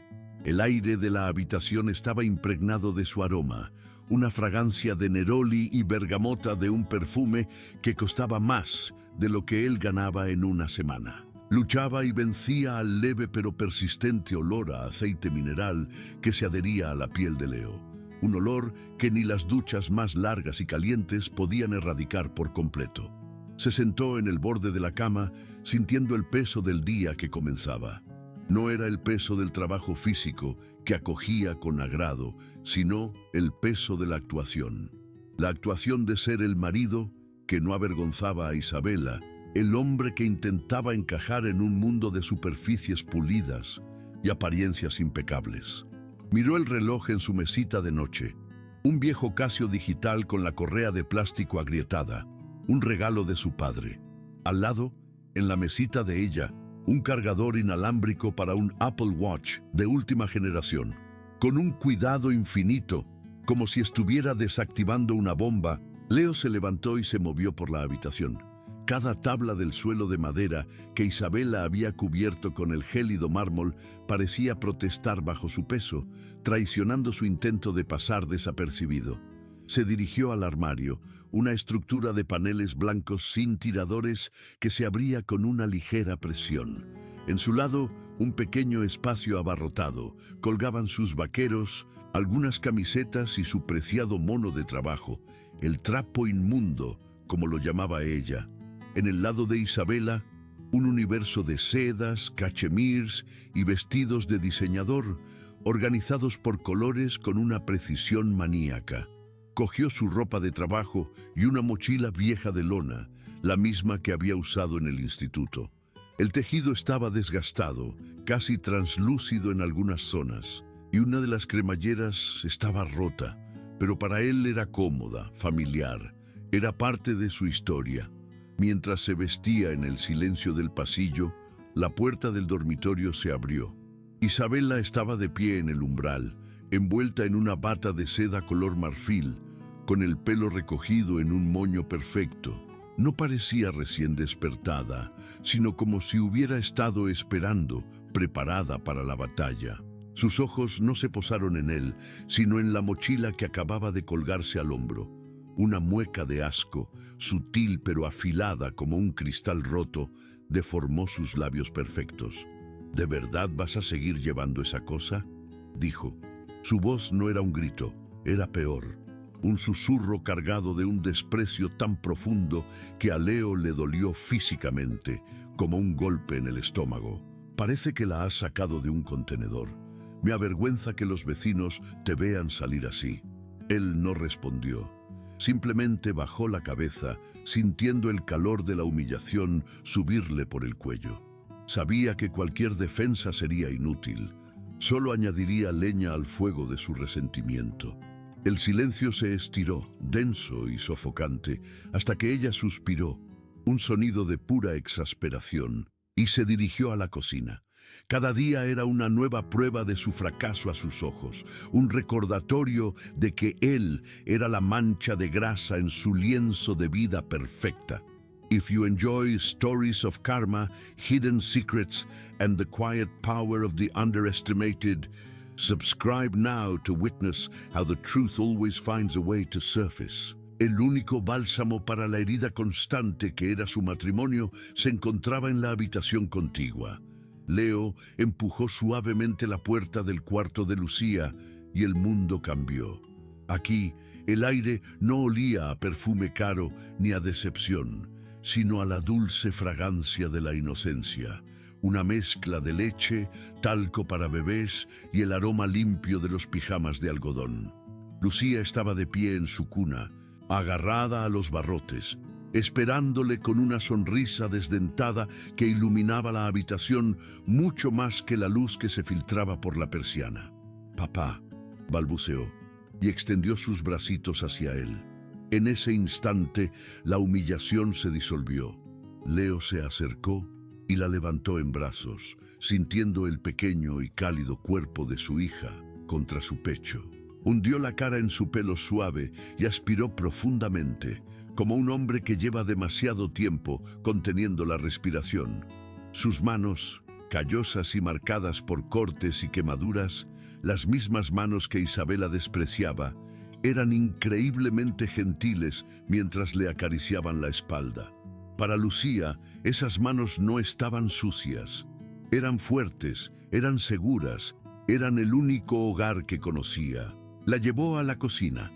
El aire de la habitación estaba impregnado de su aroma, una fragancia de neroli y bergamota de un perfume que costaba más de lo que él ganaba en una semana. Luchaba y vencía al leve pero persistente olor a aceite mineral que se adhería a la piel de Leo. Un olor que ni las duchas más largas y calientes podían erradicar por completo. Se sentó en el borde de la cama, sintiendo el peso del día que comenzaba. No era el peso del trabajo físico que acogía con agrado, sino el peso de la actuación. La actuación de ser el marido que no avergonzaba a Isabela, el hombre que intentaba encajar en un mundo de superficies pulidas y apariencias impecables. Miró el reloj en su mesita de noche, un viejo Casio digital con la correa de plástico agrietada, un regalo de su padre. Al lado, en la mesita de ella, un cargador inalámbrico para un Apple Watch de última generación. Con un cuidado infinito, como si estuviera desactivando una bomba, Leo se levantó y se movió por la habitación. Cada tabla del suelo de madera que Isabela había cubierto con el gélido mármol parecía protestar bajo su peso, traicionando su intento de pasar desapercibido. Se dirigió al armario, una estructura de paneles blancos sin tiradores que se abría con una ligera presión. En su lado, un pequeño espacio abarrotado. Colgaban sus vaqueros, algunas camisetas y su preciado mono de trabajo, el trapo inmundo, como lo llamaba ella. En el lado de Isabela, un universo de sedas, cachemires y vestidos de diseñador, organizados por colores con una precisión maníaca. Cogió su ropa de trabajo y una mochila vieja de lona, la misma que había usado en el instituto. El tejido estaba desgastado, casi translúcido en algunas zonas, y una de las cremalleras estaba rota, pero para él era cómoda, familiar, era parte de su historia. Mientras se vestía en el silencio del pasillo, la puerta del dormitorio se abrió. Isabela estaba de pie en el umbral, envuelta en una bata de seda color marfil, con el pelo recogido en un moño perfecto. No parecía recién despertada, sino como si hubiera estado esperando, preparada para la batalla. Sus ojos no se posaron en él, sino en la mochila que acababa de colgarse al hombro. Una mueca de asco, sutil pero afilada como un cristal roto, deformó sus labios perfectos. ¿De verdad vas a seguir llevando esa cosa?, dijo. Su voz no era un grito, era peor. Un susurro cargado de un desprecio tan profundo que a Leo le dolió físicamente, como un golpe en el estómago. Parece que la has sacado de un contenedor. Me avergüenza que los vecinos te vean salir así. Él no respondió. Simplemente bajó la cabeza, sintiendo el calor de la humillación subirle por el cuello. Sabía que cualquier defensa sería inútil. Solo añadiría leña al fuego de su resentimiento. El silencio se estiró, denso y sofocante, hasta que ella suspiró, un sonido de pura exasperación, y se dirigió a la cocina. Cada día era una nueva prueba de su fracaso a sus ojos, un recordatorio de que él era la mancha de grasa en su lienzo de vida perfecta. If you enjoy stories of karma, hidden secrets, and the quiet power of the underestimated, subscribe now to witness how the truth always finds a way to surface. El único bálsamo para la herida constante que era su matrimonio se encontraba en la habitación contigua. Leo empujó suavemente la puerta del cuarto de Lucía y el mundo cambió. Aquí, el aire no olía a perfume caro ni a decepción, sino a la dulce fragancia de la inocencia, una mezcla de leche, talco para bebés y el aroma limpio de los pijamas de algodón. Lucía estaba de pie en su cuna, agarrada a los barrotes, esperándole con una sonrisa desdentada que iluminaba la habitación mucho más que la luz que se filtraba por la persiana. «Papá», balbuceó, y extendió sus bracitos hacia él. En ese instante, la humillación se disolvió. Leo se acercó y la levantó en brazos, sintiendo el pequeño y cálido cuerpo de su hija contra su pecho. Hundió la cara en su pelo suave y aspiró profundamente, como un hombre que lleva demasiado tiempo conteniendo la respiración. Sus manos, callosas y marcadas por cortes y quemaduras, las mismas manos que Isabela despreciaba, eran increíblemente gentiles mientras le acariciaban la espalda. Para Lucía, esas manos no estaban sucias. Eran fuertes, eran seguras, eran el único hogar que conocía. La llevó a la cocina.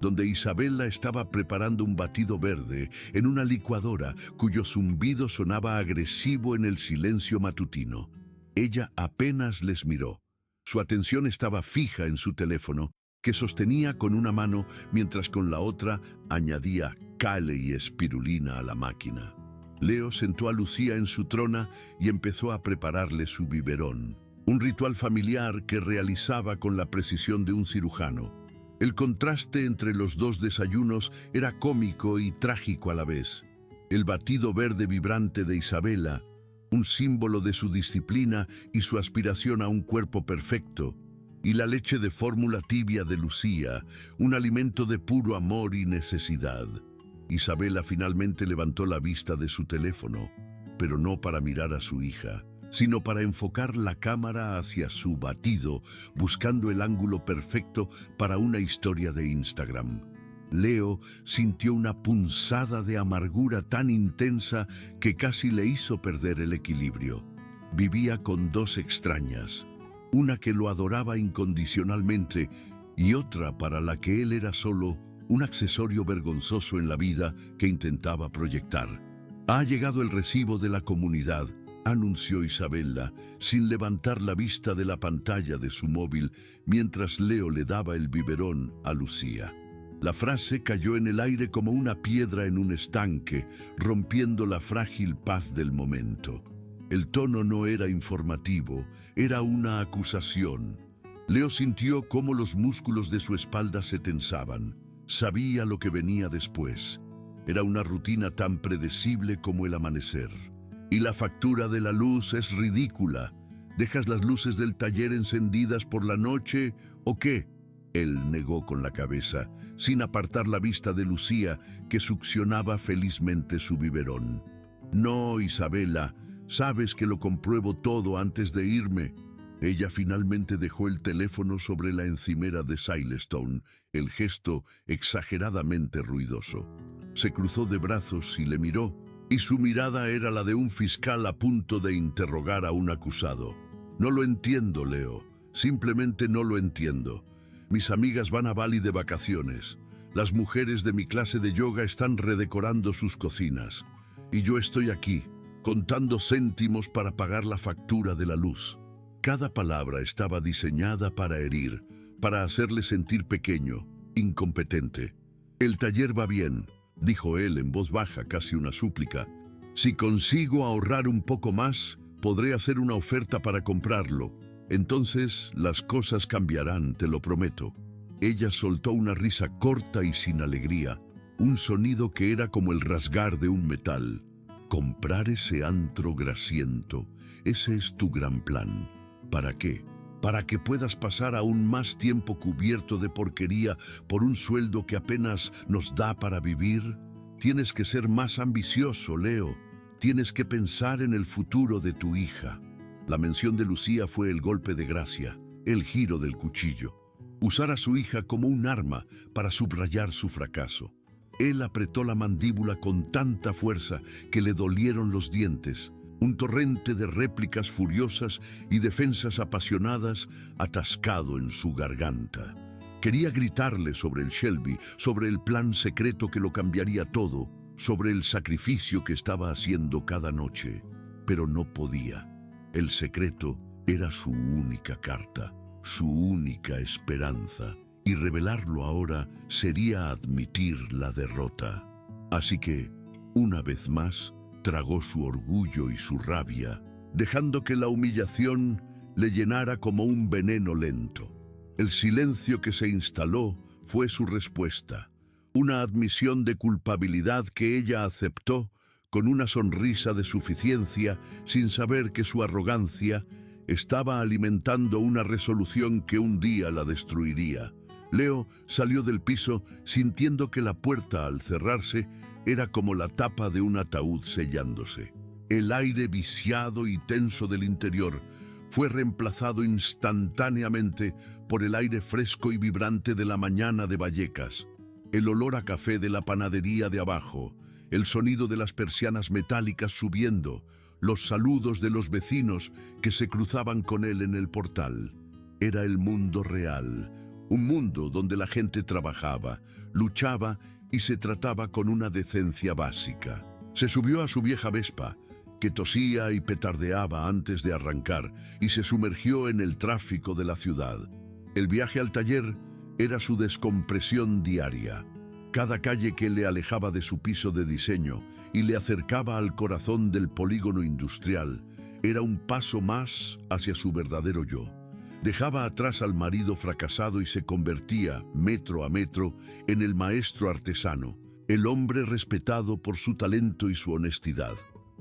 donde Isabela estaba preparando un batido verde en una licuadora cuyo zumbido sonaba agresivo en el silencio matutino. Ella apenas les miró. Su atención estaba fija en su teléfono, que sostenía con una mano mientras con la otra añadía cale y espirulina a la máquina. Leo sentó a Lucía en su trona y empezó a prepararle su biberón, un ritual familiar que realizaba con la precisión de un cirujano. El contraste entre los dos desayunos era cómico y trágico a la vez. El batido verde vibrante de Isabela, un símbolo de su disciplina y su aspiración a un cuerpo perfecto, y la leche de fórmula tibia de Lucía, un alimento de puro amor y necesidad. Isabela finalmente levantó la vista de su teléfono, pero no para mirar a su hija, sino para enfocar la cámara hacia su batido, buscando el ángulo perfecto para una historia de Instagram. Leo sintió una punzada de amargura tan intensa que casi le hizo perder el equilibrio. Vivía con dos extrañas, una que lo adoraba incondicionalmente y otra para la que él era solo un accesorio vergonzoso en la vida que intentaba proyectar. «Ha llegado el recibo de la comunidad», anunció Isabela, sin levantar la vista de la pantalla de su móvil mientras Leo le daba el biberón a Lucía. La frase cayó en el aire como una piedra en un estanque, rompiendo la frágil paz del momento. El tono no era informativo, era una acusación. Leo sintió cómo los músculos de su espalda se tensaban. Sabía lo que venía después. Era una rutina tan predecible como el amanecer. Y la factura de la luz es ridícula. ¿Dejas las luces del taller encendidas por la noche o qué? Él negó con la cabeza, sin apartar la vista de Lucía, que succionaba felizmente su biberón. «No, Isabela, sabes que lo compruebo todo antes de irme». Ella finalmente dejó el teléfono sobre la encimera de Silestone, el gesto exageradamente ruidoso. Se cruzó de brazos y le miró, y su mirada era la de un fiscal a punto de interrogar a un acusado. «No lo entiendo, Leo. Simplemente no lo entiendo. Mis amigas van a Bali de vacaciones. Las mujeres de mi clase de yoga están redecorando sus cocinas. Y yo estoy aquí, contando céntimos para pagar la factura de la luz». Cada palabra estaba diseñada para herir, para hacerle sentir pequeño, incompetente. «El taller va bien», dijo él en voz baja, casi una súplica. «Si consigo ahorrar un poco más, podré hacer una oferta para comprarlo. Entonces las cosas cambiarán, te lo prometo». Ella soltó una risa corta y sin alegría, un sonido que era como el rasgar de un metal. «Comprar ese antro grasiento, ese es tu gran plan. ¿Para qué? ¿Para que puedas pasar aún más tiempo cubierto de porquería por un sueldo que apenas nos da para vivir? Tienes que ser más ambicioso, Leo. Tienes que pensar en el futuro de tu hija». La mención de Lucía fue el golpe de gracia, el giro del cuchillo. Usar a su hija como un arma para subrayar su fracaso. Él apretó la mandíbula con tanta fuerza que le dolieron los dientes. Un torrente de réplicas furiosas y defensas apasionadas atascado en su garganta. Quería gritarle sobre el Shelby, sobre el plan secreto que lo cambiaría todo, sobre el sacrificio que estaba haciendo cada noche, pero no podía. El secreto era su única carta, su única esperanza, y revelarlo ahora sería admitir la derrota. Así que, una vez más, tragó su orgullo y su rabia, dejando que la humillación le llenara como un veneno lento. El silencio que se instaló fue su respuesta, una admisión de culpabilidad que ella aceptó con una sonrisa de suficiencia, sin saber que su arrogancia estaba alimentando una resolución que un día la destruiría. Leo salió del piso sintiendo que la puerta, al cerrarse, era como la tapa de un ataúd sellándose. El aire viciado y tenso del interior fue reemplazado instantáneamente por el aire fresco y vibrante de la mañana de Vallecas, el olor a café de la panadería de abajo, el sonido de las persianas metálicas subiendo, los saludos de los vecinos que se cruzaban con él en el portal. Era el mundo real, un mundo donde la gente trabajaba, luchaba y se trataba con una decencia básica. Se subió a su vieja Vespa, que tosía y petardeaba antes de arrancar, y se sumergió en el tráfico de la ciudad. El viaje al taller era su descompresión diaria. Cada calle que le alejaba de su piso de diseño y le acercaba al corazón del polígono industrial era un paso más hacia su verdadero yo. Dejaba atrás al marido fracasado y se convertía, metro a metro, en el maestro artesano, el hombre respetado por su talento y su honestidad.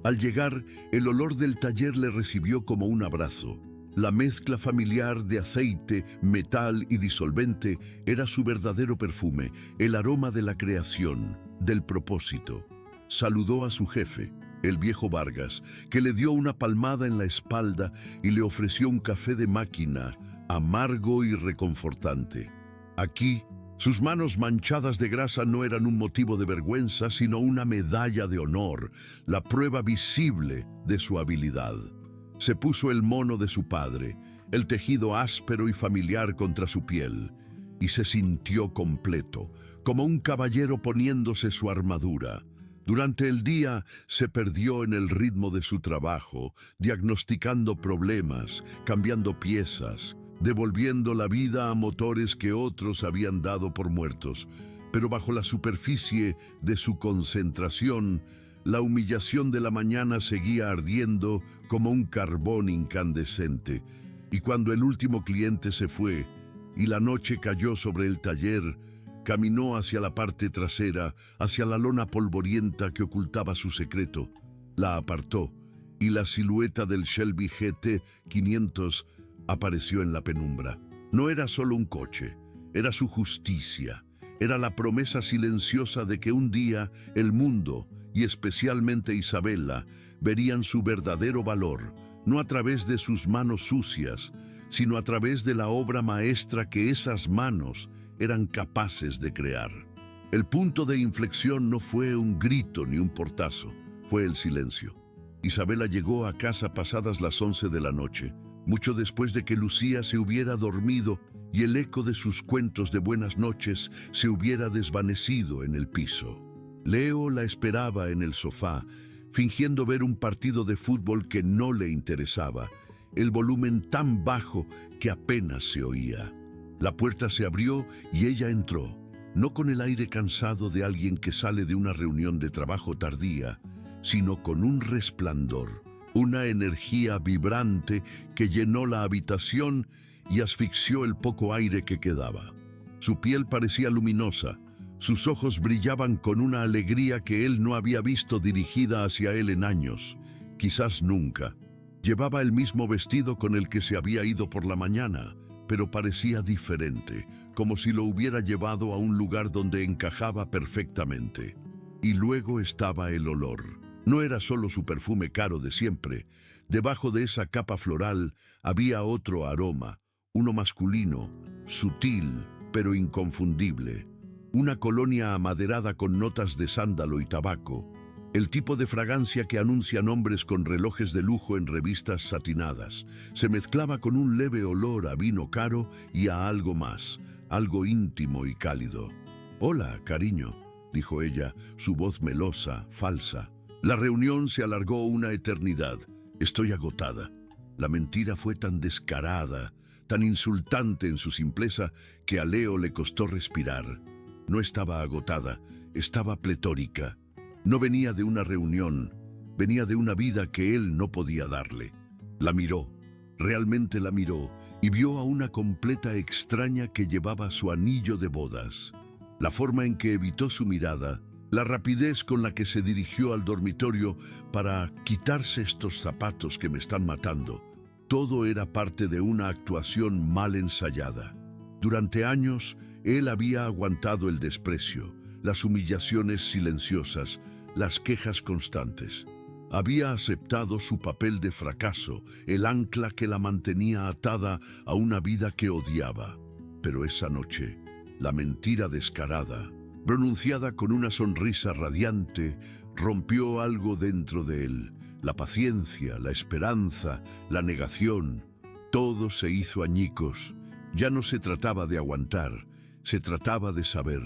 Al llegar, el olor del taller le recibió como un abrazo. La mezcla familiar de aceite, metal y disolvente era su verdadero perfume, el aroma de la creación, del propósito. Saludó a su jefe, el viejo Vargas, que le dio una palmada en la espalda y le ofreció un café de máquina, amargo y reconfortante. Aquí, sus manos manchadas de grasa no eran un motivo de vergüenza, sino una medalla de honor, la prueba visible de su habilidad. Se puso el mono de su padre, el tejido áspero y familiar contra su piel, y se sintió completo, como un caballero poniéndose su armadura. Durante el día se perdió en el ritmo de su trabajo, diagnosticando problemas, cambiando piezas, devolviendo la vida a motores que otros habían dado por muertos. Pero bajo la superficie de su concentración, la humillación de la mañana seguía ardiendo como un carbón incandescente. Y cuando el último cliente se fue y la noche cayó sobre el taller, caminó hacia la parte trasera, hacia la lona polvorienta que ocultaba su secreto. La apartó y la silueta del Shelby GT 500 apareció en la penumbra. No era solo un coche, era su justicia. Era la promesa silenciosa de que un día el mundo, y especialmente Isabela, verían su verdadero valor, no a través de sus manos sucias, sino a través de la obra maestra que esas manos eran capaces de crear. El punto de inflexión no fue un grito ni un portazo, fue el silencio. Isabela llegó a casa pasadas las 11 de la noche, mucho después de que Lucía se hubiera dormido y el eco de sus cuentos de buenas noches se hubiera desvanecido en el piso. Leo la esperaba en el sofá, fingiendo ver un partido de fútbol que no le interesaba, el volumen tan bajo que apenas se oía. La puerta se abrió y ella entró, no con el aire cansado de alguien que sale de una reunión de trabajo tardía, sino con un resplandor, una energía vibrante que llenó la habitación y asfixió el poco aire que quedaba. Su piel parecía luminosa, sus ojos brillaban con una alegría que él no había visto dirigida hacia él en años, quizás nunca. Llevaba el mismo vestido con el que se había ido por la mañana, pero parecía diferente, como si lo hubiera llevado a un lugar donde encajaba perfectamente. Y luego estaba el olor. No era solo su perfume caro de siempre. Debajo de esa capa floral había otro aroma, uno masculino, sutil, pero inconfundible. Una colonia amaderada con notas de sándalo y tabaco. El tipo de fragancia que anuncian hombres con relojes de lujo en revistas satinadas. Se mezclaba con un leve olor a vino caro y a algo más, algo íntimo y cálido. «Hola, cariño», dijo ella, su voz melosa, falsa. La reunión se alargó una eternidad. «Estoy agotada». La mentira fue tan descarada, tan insultante en su simpleza, que a Leo le costó respirar. No estaba agotada, estaba pletórica. No venía de una reunión, venía de una vida que él no podía darle. La miró, realmente la miró, y vio a una completa extraña que llevaba su anillo de bodas. La forma en que evitó su mirada, la rapidez con la que se dirigió al dormitorio para quitarse estos zapatos que me están matando, todo era parte de una actuación mal ensayada. Durante años, él había aguantado el desprecio, las humillaciones silenciosas, las quejas constantes. Había aceptado su papel de fracaso, el ancla que la mantenía atada a una vida que odiaba. Pero esa noche, la mentira descarada, pronunciada con una sonrisa radiante, rompió algo dentro de él. La paciencia, la esperanza, la negación, todo se hizo añicos Ya no se trataba de aguantar, se trataba de saber.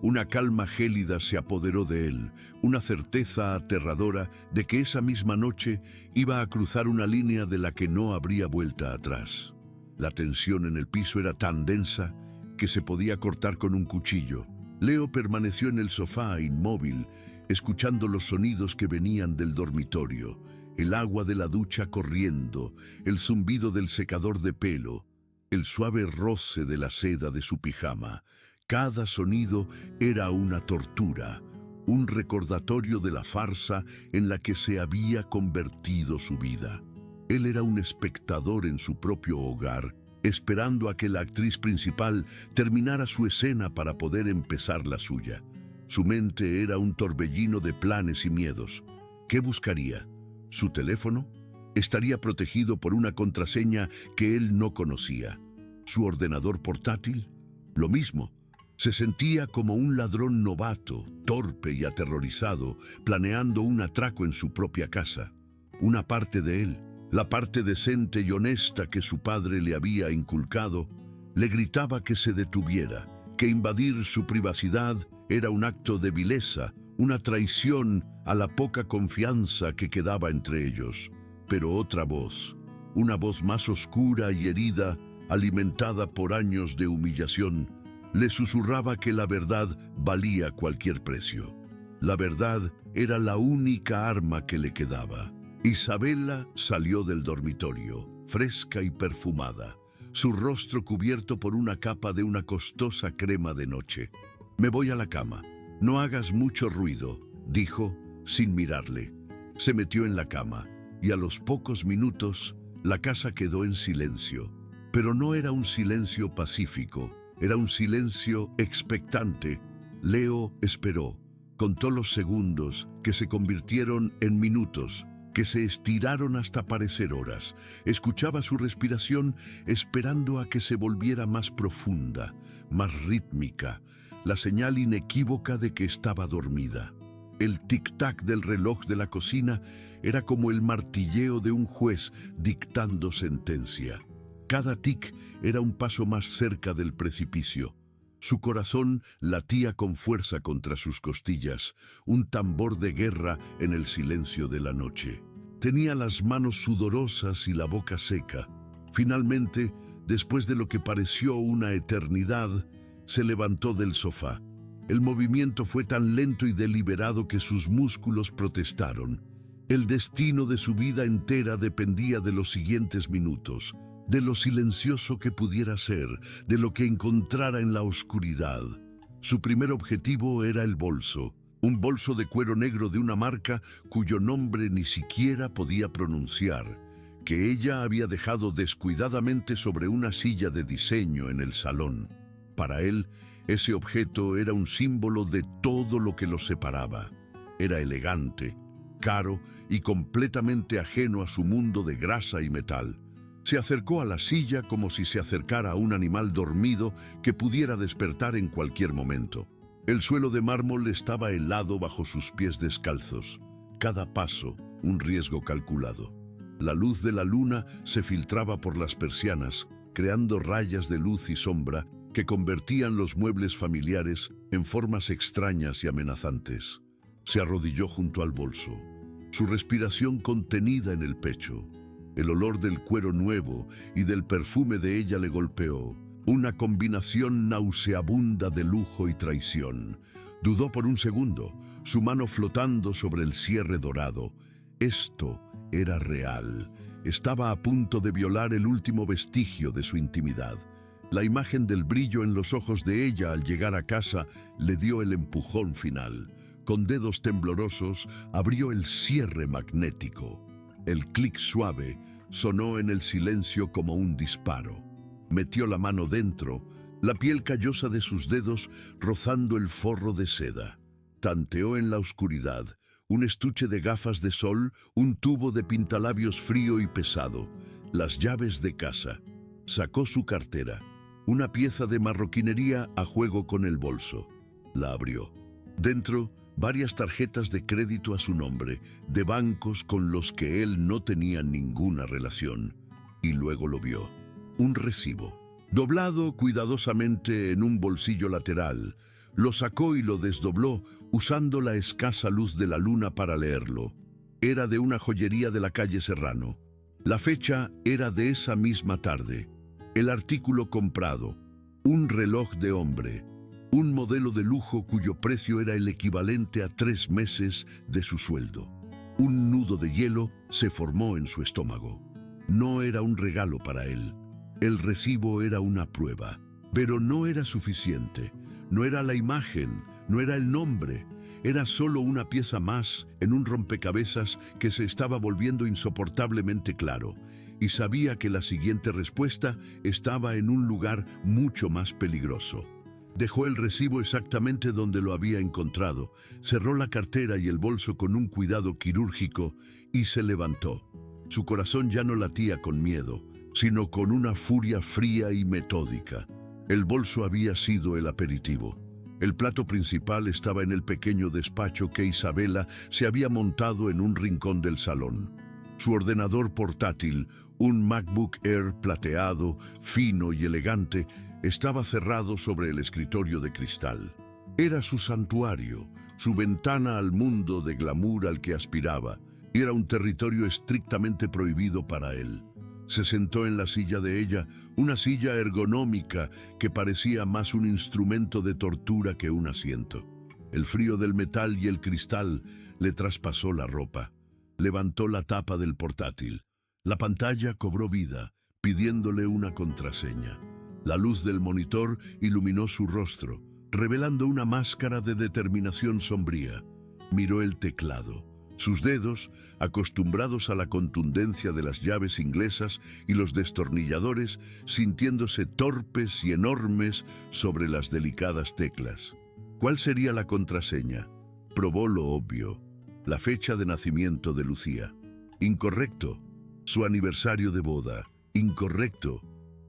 Una calma gélida se apoderó de él, una certeza aterradora de que esa misma noche iba a cruzar una línea de la que no habría vuelta atrás. La tensión en el piso era tan densa que se podía cortar con un cuchillo. Leo permaneció en el sofá, inmóvil, escuchando los sonidos que venían del dormitorio, el agua de la ducha corriendo, el zumbido del secador de pelo, el suave roce de la seda de su pijama. Cada sonido era una tortura, un recordatorio de la farsa en la que se había convertido su vida. Él era un espectador en su propio hogar, esperando a que la actriz principal terminara su escena para poder empezar la suya. Su mente era un torbellino de planes y miedos. ¿Qué buscaría? ¿Su teléfono? Estaría protegido por una contraseña que él no conocía. ¿Su ordenador portátil? Lo mismo. Se sentía como un ladrón novato, torpe y aterrorizado, planeando un atraco en su propia casa. Una parte de él, la parte decente y honesta que su padre le había inculcado, le gritaba que se detuviera, que invadir su privacidad era un acto de vileza, una traición a la poca confianza que quedaba entre ellos. Pero otra voz, una voz más oscura y herida, alimentada por años de humillación, le susurraba que la verdad valía cualquier precio. La verdad era la única arma que le quedaba. Isabela salió del dormitorio, fresca y perfumada, su rostro cubierto por una capa de una costosa crema de noche. «Me voy a la cama. No hagas mucho ruido», dijo, sin mirarle. Se metió en la cama, y a los pocos minutos la casa quedó en silencio. Pero no era un silencio pacífico, era un silencio expectante. Leo esperó, contó los segundos que se convirtieron en minutos, que se estiraron hasta parecer horas. Escuchaba su respiración esperando a que se volviera más profunda, más rítmica, la señal inequívoca de que estaba dormida. El tic-tac del reloj de la cocina era como el martilleo de un juez dictando sentencia. Cada tic era un paso más cerca del precipicio. Su corazón latía con fuerza contra sus costillas, un tambor de guerra en el silencio de la noche. Tenía las manos sudorosas y la boca seca. Finalmente, después de lo que pareció una eternidad, se levantó del sofá. El movimiento fue tan lento y deliberado que sus músculos protestaron. El destino de su vida entera dependía de los siguientes minutos, de lo silencioso que pudiera ser, de lo que encontrara en la oscuridad. Su primer objetivo era el bolso, un bolso de cuero negro de una marca cuyo nombre ni siquiera podía pronunciar, que ella había dejado descuidadamente sobre una silla de diseño en el salón. Para él, ese objeto era un símbolo de todo lo que los separaba. Era elegante, caro y completamente ajeno a su mundo de grasa y metal. Se acercó a la silla como si se acercara a un animal dormido que pudiera despertar en cualquier momento. El suelo de mármol estaba helado bajo sus pies descalzos. Cada paso, un riesgo calculado. La luz de la luna se filtraba por las persianas, creando rayas de luz y sombra que convertían los muebles familiares en formas extrañas y amenazantes. Se arrodilló junto al bolso, su respiración contenida en el pecho. El olor del cuero nuevo y del perfume de ella le golpeó, una combinación nauseabunda de lujo y traición. Dudó por un segundo, su mano flotando sobre el cierre dorado. Esto era real. Estaba a punto de violar el último vestigio de su intimidad. La imagen del brillo en los ojos de ella al llegar a casa le dio el empujón final. Con dedos temblorosos abrió el cierre magnético. El clic suave sonó en el silencio como un disparo. Metió la mano dentro, la piel callosa de sus dedos rozando el forro de seda. Tanteó en la oscuridad, un estuche de gafas de sol, un tubo de pintalabios frío y pesado, las llaves de casa. Sacó su cartera, una pieza de marroquinería a juego con el bolso. La abrió. Dentro, varias tarjetas de crédito a su nombre, de bancos con los que él no tenía ninguna relación. Y luego lo vio. Un recibo. Doblado cuidadosamente en un bolsillo lateral, lo sacó y lo desdobló usando la escasa luz de la luna para leerlo. Era de una joyería de la calle Serrano. La fecha era de esa misma tarde. El artículo comprado: un reloj de hombre, un modelo de lujo cuyo precio era el equivalente a 3 meses de su sueldo. Un nudo de hielo se formó en su estómago. No era un regalo para él. El recibo era una prueba, pero no era suficiente. No era la imagen, no era el nombre. Era solo una pieza más en un rompecabezas que se estaba volviendo insoportablemente claro, y sabía que la siguiente respuesta estaba en un lugar mucho más peligroso. Dejó el recibo exactamente donde lo había encontrado, cerró la cartera y el bolso con un cuidado quirúrgico y se levantó. Su corazón ya no latía con miedo, sino con una furia fría y metódica. El bolso había sido el aperitivo. El plato principal estaba en el pequeño despacho que Isabela se había montado en un rincón del salón. Su ordenador portátil, un MacBook Air plateado, fino y elegante, estaba cerrado sobre el escritorio de cristal. Era su santuario, su ventana al mundo de glamour al que aspiraba, y era un territorio estrictamente prohibido para él. Se sentó en la silla de ella, una silla ergonómica que parecía más un instrumento de tortura que un asiento. El frío del metal y el cristal le traspasó la ropa. Levantó la tapa del portátil. La pantalla cobró vida, pidiéndole una contraseña. La luz del monitor iluminó su rostro, revelando una máscara de determinación sombría. Miró el teclado. Sus dedos, acostumbrados a la contundencia de las llaves inglesas y los destornilladores, sintiéndose torpes y enormes sobre las delicadas teclas. ¿Cuál sería la contraseña? Probó lo obvio: la fecha de nacimiento de Lucía. Incorrecto. Su aniversario de boda. Incorrecto.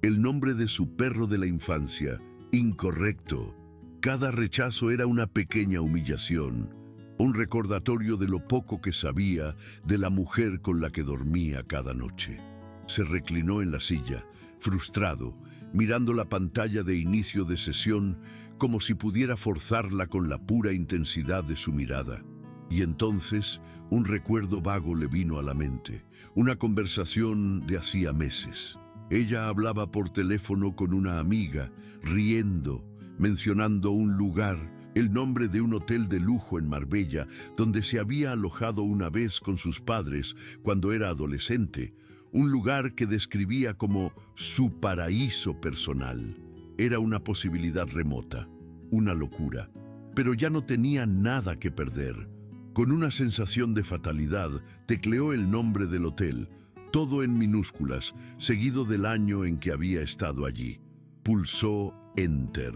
El nombre de su perro de la infancia. Incorrecto. Cada rechazo era una pequeña humillación, un recordatorio de lo poco que sabía de la mujer con la que dormía cada noche. Se reclinó en la silla, frustrado, mirando la pantalla de inicio de sesión como si pudiera forzarla con la pura intensidad de su mirada. Y entonces un recuerdo vago le vino a la mente, una conversación de hacía meses. Ella hablaba por teléfono con una amiga, riendo, mencionando un lugar, el nombre de un hotel de lujo en Marbella, donde se había alojado una vez con sus padres cuando era adolescente, un lugar que describía como su paraíso personal. Era una posibilidad remota, una locura, pero ya no tenía nada que perder. Con una sensación de fatalidad, tecleó el nombre del hotel, todo en minúsculas, seguido del año en que había estado allí. Pulsó Enter.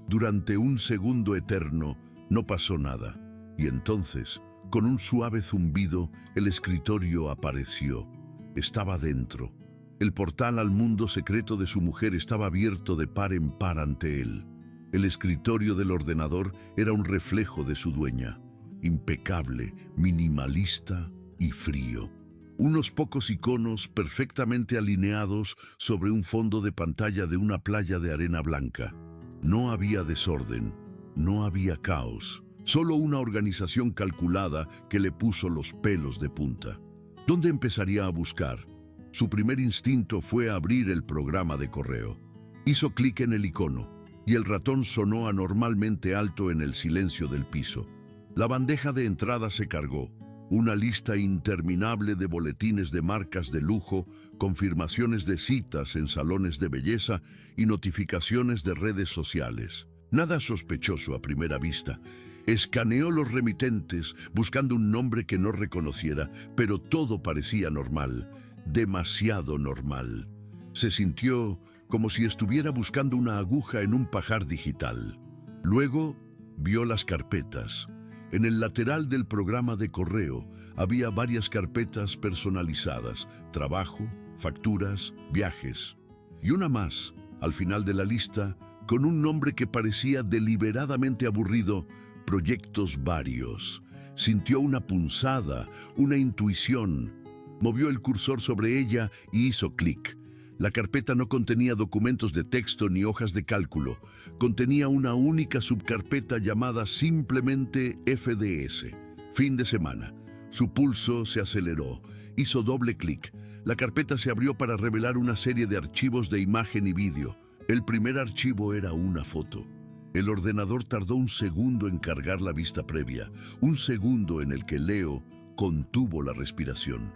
Durante un segundo eterno no pasó nada, y entonces, con un suave zumbido, el escritorio apareció. Estaba dentro. El portal al mundo secreto de su mujer estaba abierto de par en par ante él. El escritorio del ordenador era un reflejo de su dueña, impecable, minimalista y frío. Unos pocos iconos perfectamente alineados sobre un fondo de pantalla de una playa de arena blanca. No había desorden, no había caos, solo una organización calculada que le puso los pelos de punta. ¿Dónde empezaría a buscar? Su primer instinto fue abrir el programa de correo. Hizo clic en el icono, y el ratón sonó anormalmente alto en el silencio del piso. La bandeja de entrada se cargó. Una lista interminable de boletines de marcas de lujo, confirmaciones de citas en salones de belleza y notificaciones de redes sociales. Nada sospechoso a primera vista. Escaneó los remitentes buscando un nombre que no reconociera, pero todo parecía normal, demasiado normal. Se sintió como si estuviera buscando una aguja en un pajar digital. Luego vio las carpetas. En el lateral del programa de correo había varias carpetas personalizadas: trabajo, facturas, viajes. Y una más, al final de la lista, con un nombre que parecía deliberadamente aburrido: proyectos varios. Sintió una punzada, una intuición. Movió el cursor sobre ella y hizo clic. La carpeta no contenía documentos de texto ni hojas de cálculo. Contenía una única subcarpeta llamada simplemente FDS. Fin de semana. Su pulso se aceleró. Hizo doble clic. La carpeta se abrió para revelar una serie de archivos de imagen y vídeo. El primer archivo era una foto. El ordenador tardó un segundo en cargar la vista previa, un segundo en el que Leo contuvo la respiración.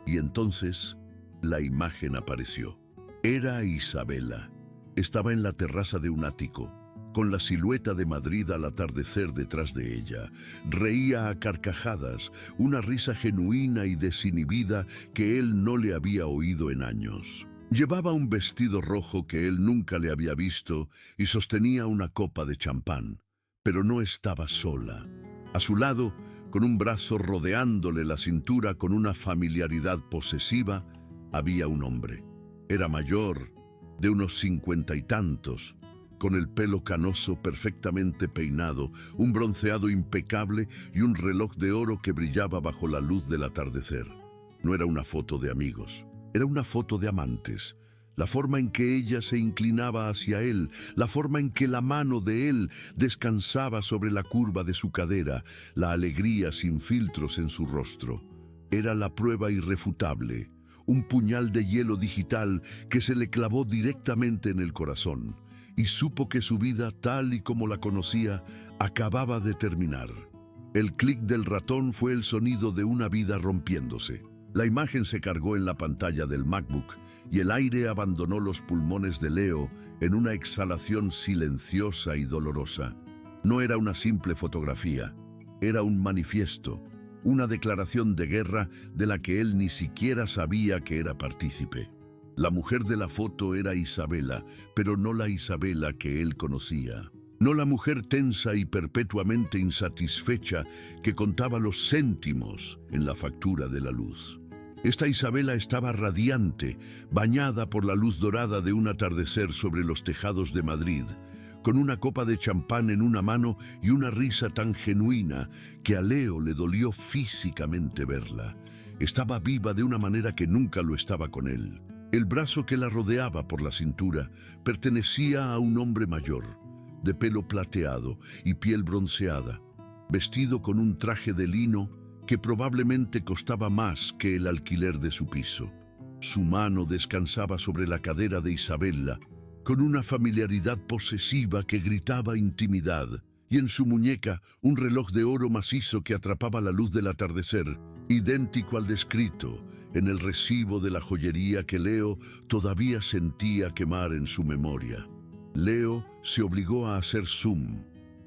Y entonces, la imagen apareció. Era Isabela. Estaba en la terraza de un ático, con la silueta de Madrid al atardecer detrás de ella. Reía a carcajadas, una risa genuina y desinhibida que él no le había oído en años. Llevaba un vestido rojo que él nunca le había visto y sostenía una copa de champán, pero no estaba sola. A su lado, con un brazo rodeándole la cintura con una familiaridad posesiva, había un hombre. Era mayor, de unos 50 y tantos, con el pelo canoso perfectamente peinado, un bronceado impecable y un reloj de oro que brillaba bajo la luz del atardecer. No era una foto de amigos. Era una foto de amantes, la forma en que ella se inclinaba hacia él, la forma en que la mano de él descansaba sobre la curva de su cadera, la alegría sin filtros en su rostro. Era la prueba irrefutable, un puñal de hielo digital que se le clavó directamente en el corazón, y supo que su vida, tal y como la conocía, acababa de terminar. El clic del ratón fue el sonido de una vida rompiéndose. La imagen se cargó en la pantalla del MacBook y el aire abandonó los pulmones de Leo en una exhalación silenciosa y dolorosa. No era una simple fotografía, era un manifiesto, una declaración de guerra de la que él ni siquiera sabía que era partícipe. La mujer de la foto era Isabela, pero no la Isabela que él conocía. No la mujer tensa y perpetuamente insatisfecha que contaba los céntimos en la factura de la luz. Esta Isabela estaba radiante, bañada por la luz dorada de un atardecer sobre los tejados de Madrid, con una copa de champán en una mano y una risa tan genuina que a Leo le dolió físicamente verla. Estaba viva de una manera que nunca lo estaba con él. El brazo que la rodeaba por la cintura pertenecía a un hombre mayor, de pelo plateado y piel bronceada, vestido con un traje de lino que probablemente costaba más que el alquiler de su piso. Su mano descansaba sobre la cadera de Isabela, con una familiaridad posesiva que gritaba intimidad, y en su muñeca un reloj de oro macizo que atrapaba la luz del atardecer, idéntico al descrito en el recibo de la joyería que Leo todavía sentía quemar en su memoria. Leo se obligó a hacer zoom,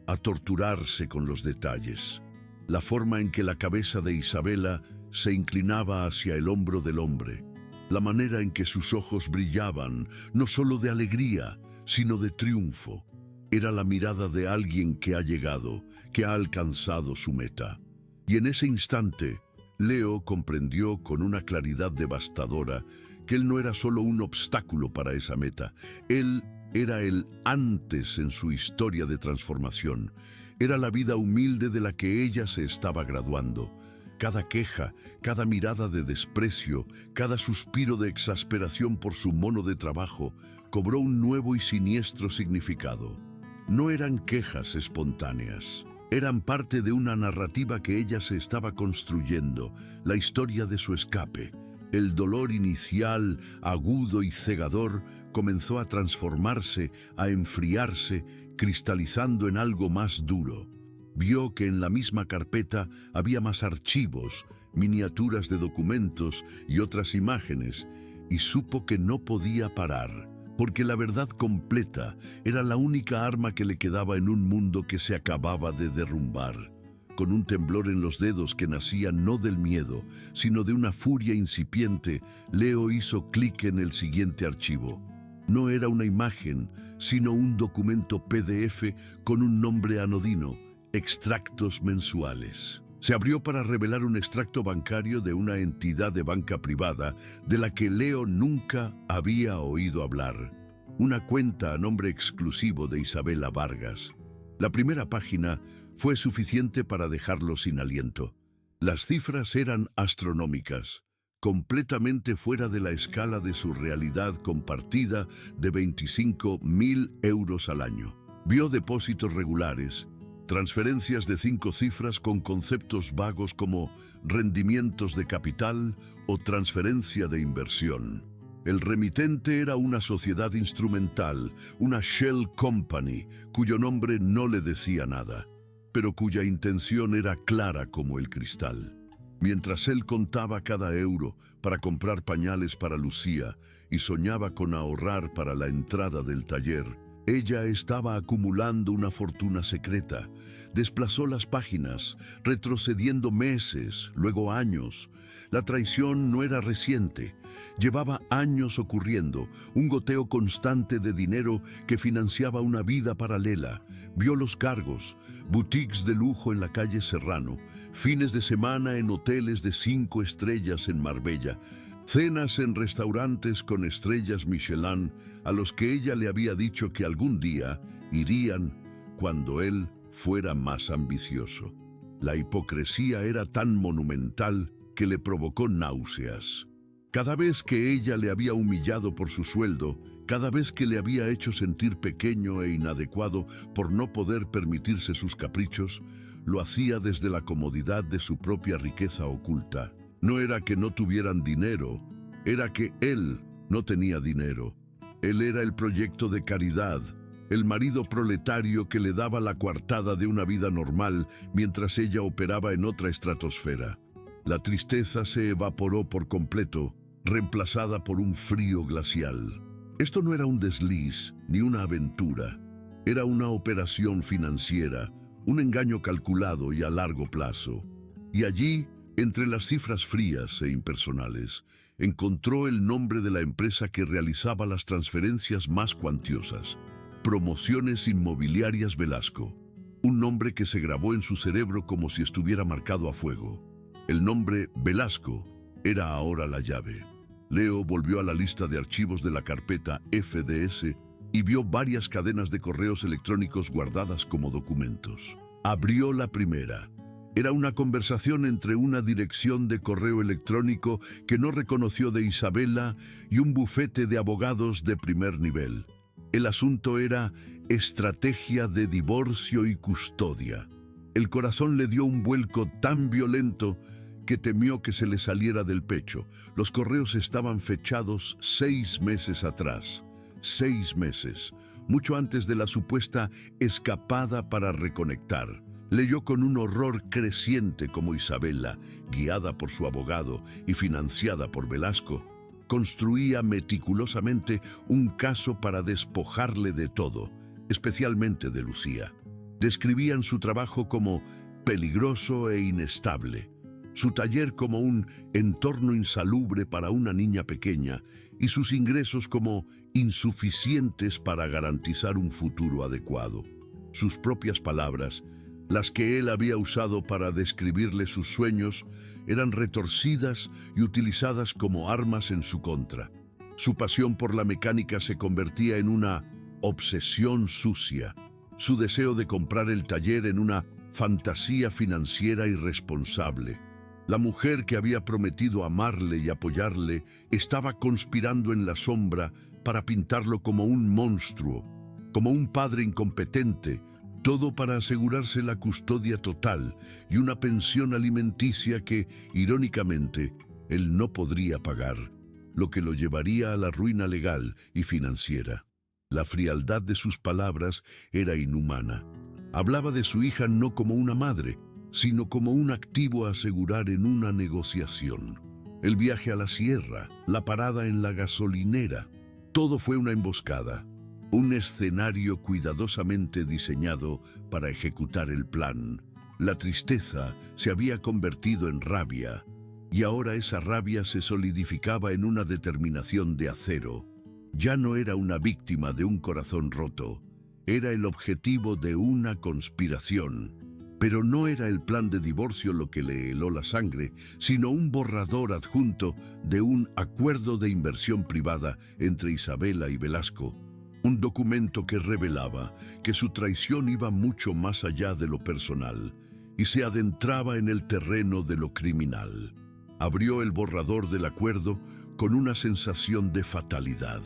a torturarse con los detalles. La forma en que la cabeza de Isabela se inclinaba hacia el hombro del hombre, la manera en que sus ojos brillaban, no solo de alegría, sino de triunfo. Era la mirada de alguien que ha llegado, que ha alcanzado su meta. Y en ese instante, Leo comprendió con una claridad devastadora que él no era solo un obstáculo para esa meta. Él era el antes en su historia de transformación. Era la vida humilde de la que ella se estaba graduando. Cada queja, cada mirada de desprecio, cada suspiro de exasperación por su mono de trabajo, cobró un nuevo y siniestro significado. No eran quejas espontáneas. Eran parte de una narrativa que ella se estaba construyendo, la historia de su escape. El dolor inicial, agudo y cegador, comenzó a transformarse, a enfriarse, cristalizando en algo más duro. Vio que en la misma carpeta había más archivos, miniaturas de documentos y otras imágenes, y supo que no podía parar, porque la verdad completa era la única arma que le quedaba en un mundo que se acababa de derrumbar. Con un temblor en los dedos que nacía no del miedo, sino de una furia incipiente, Leo hizo clic en el siguiente archivo. No era una imagen, sino un documento PDF con un nombre anodino: extractos mensuales. Se abrió para revelar un extracto bancario de una entidad de banca privada de la que Leo nunca había oído hablar. Una cuenta a nombre exclusivo de Isabela Vargas. La primera página fue suficiente para dejarlo sin aliento. Las cifras eran astronómicas. completamente fuera de la escala de su realidad compartida de 25.000 euros al año. Vio depósitos regulares, transferencias de 5 cifras con conceptos vagos como rendimientos de capital o transferencia de inversión. El remitente era una sociedad instrumental, una shell company, cuyo nombre no le decía nada, pero cuya intención era clara como el cristal. Mientras él contaba cada euro para comprar pañales para Lucía y soñaba con ahorrar para la entrada del taller, ella estaba acumulando una fortuna secreta. Desplazó las páginas, retrocediendo meses, luego años. La traición no era reciente. Llevaba años ocurriendo, un goteo constante de dinero que financiaba una vida paralela. Vio los cargos, boutiques de lujo en la calle Serrano, fines de semana en hoteles de 5 estrellas en Marbella, cenas en restaurantes con estrellas Michelin a los que ella le había dicho que algún día irían cuando él fuera más ambicioso. La hipocresía era tan monumental que le provocó náuseas. Cada vez que ella le había humillado por su sueldo, cada vez que le había hecho sentir pequeño e inadecuado por no poder permitirse sus caprichos, lo hacía desde la comodidad de su propia riqueza oculta. No era que no tuvieran dinero, era que él no tenía dinero. Él era el proyecto de caridad, el marido proletario que le daba la coartada de una vida normal mientras ella operaba en otra estratosfera. La tristeza se evaporó por completo, reemplazada por un frío glacial. Esto no era un desliz ni una aventura, era una operación financiera, un engaño calculado y a largo plazo. Y allí, entre las cifras frías e impersonales, encontró el nombre de la empresa que realizaba las transferencias más cuantiosas: Promociones Inmobiliarias Velasco. Un nombre que se grabó en su cerebro como si estuviera marcado a fuego. El nombre Velasco era ahora la llave. Leo volvió a la lista de archivos de la carpeta FDS y vio varias cadenas de correos electrónicos guardadas como documentos. Abrió la primera. Era una conversación entre una dirección de correo electrónico que no reconoció de Isabela y un bufete de abogados de primer nivel. El asunto era estrategia de divorcio y custodia. El corazón le dio un vuelco tan violento que temió que se le saliera del pecho. Los correos estaban fechados 6 meses atrás. 6 meses, mucho antes de la supuesta escapada para reconectar. Leyó con un horror creciente cómo Isabela, guiada por su abogado y financiada por Velasco, construía meticulosamente un caso para despojarle de todo, especialmente de Lucía. Describían su trabajo como peligroso e inestable, su taller como un entorno insalubre para una niña pequeña y sus ingresos como insuficientes para garantizar un futuro adecuado. Sus propias palabras, las que él había usado para describirle sus sueños, eran retorcidas y utilizadas como armas en su contra. Su pasión por la mecánica se convertía en una obsesión sucia, su deseo de comprar el taller en una fantasía financiera irresponsable. La mujer que había prometido amarle y apoyarle estaba conspirando en la sombra para pintarlo como un monstruo, como un padre incompetente, todo para asegurarse la custodia total y una pensión alimenticia que, irónicamente, él no podría pagar, lo que lo llevaría a la ruina legal y financiera. La frialdad de sus palabras era inhumana. Hablaba de su hija no como una madre, sino como un activo a asegurar en una negociación. El viaje a la sierra, la parada en la gasolinera, todo fue una emboscada, un escenario cuidadosamente diseñado para ejecutar el plan. La tristeza se había convertido en rabia, y ahora esa rabia se solidificaba en una determinación de acero. Ya no era una víctima de un corazón roto, era el objetivo de una conspiración. Pero no era el plan de divorcio lo que le heló la sangre, sino un borrador adjunto de un acuerdo de inversión privada entre Isabela y Velasco, un documento que revelaba que su traición iba mucho más allá de lo personal y se adentraba en el terreno de lo criminal. Abrió el borrador del acuerdo con una sensación de fatalidad.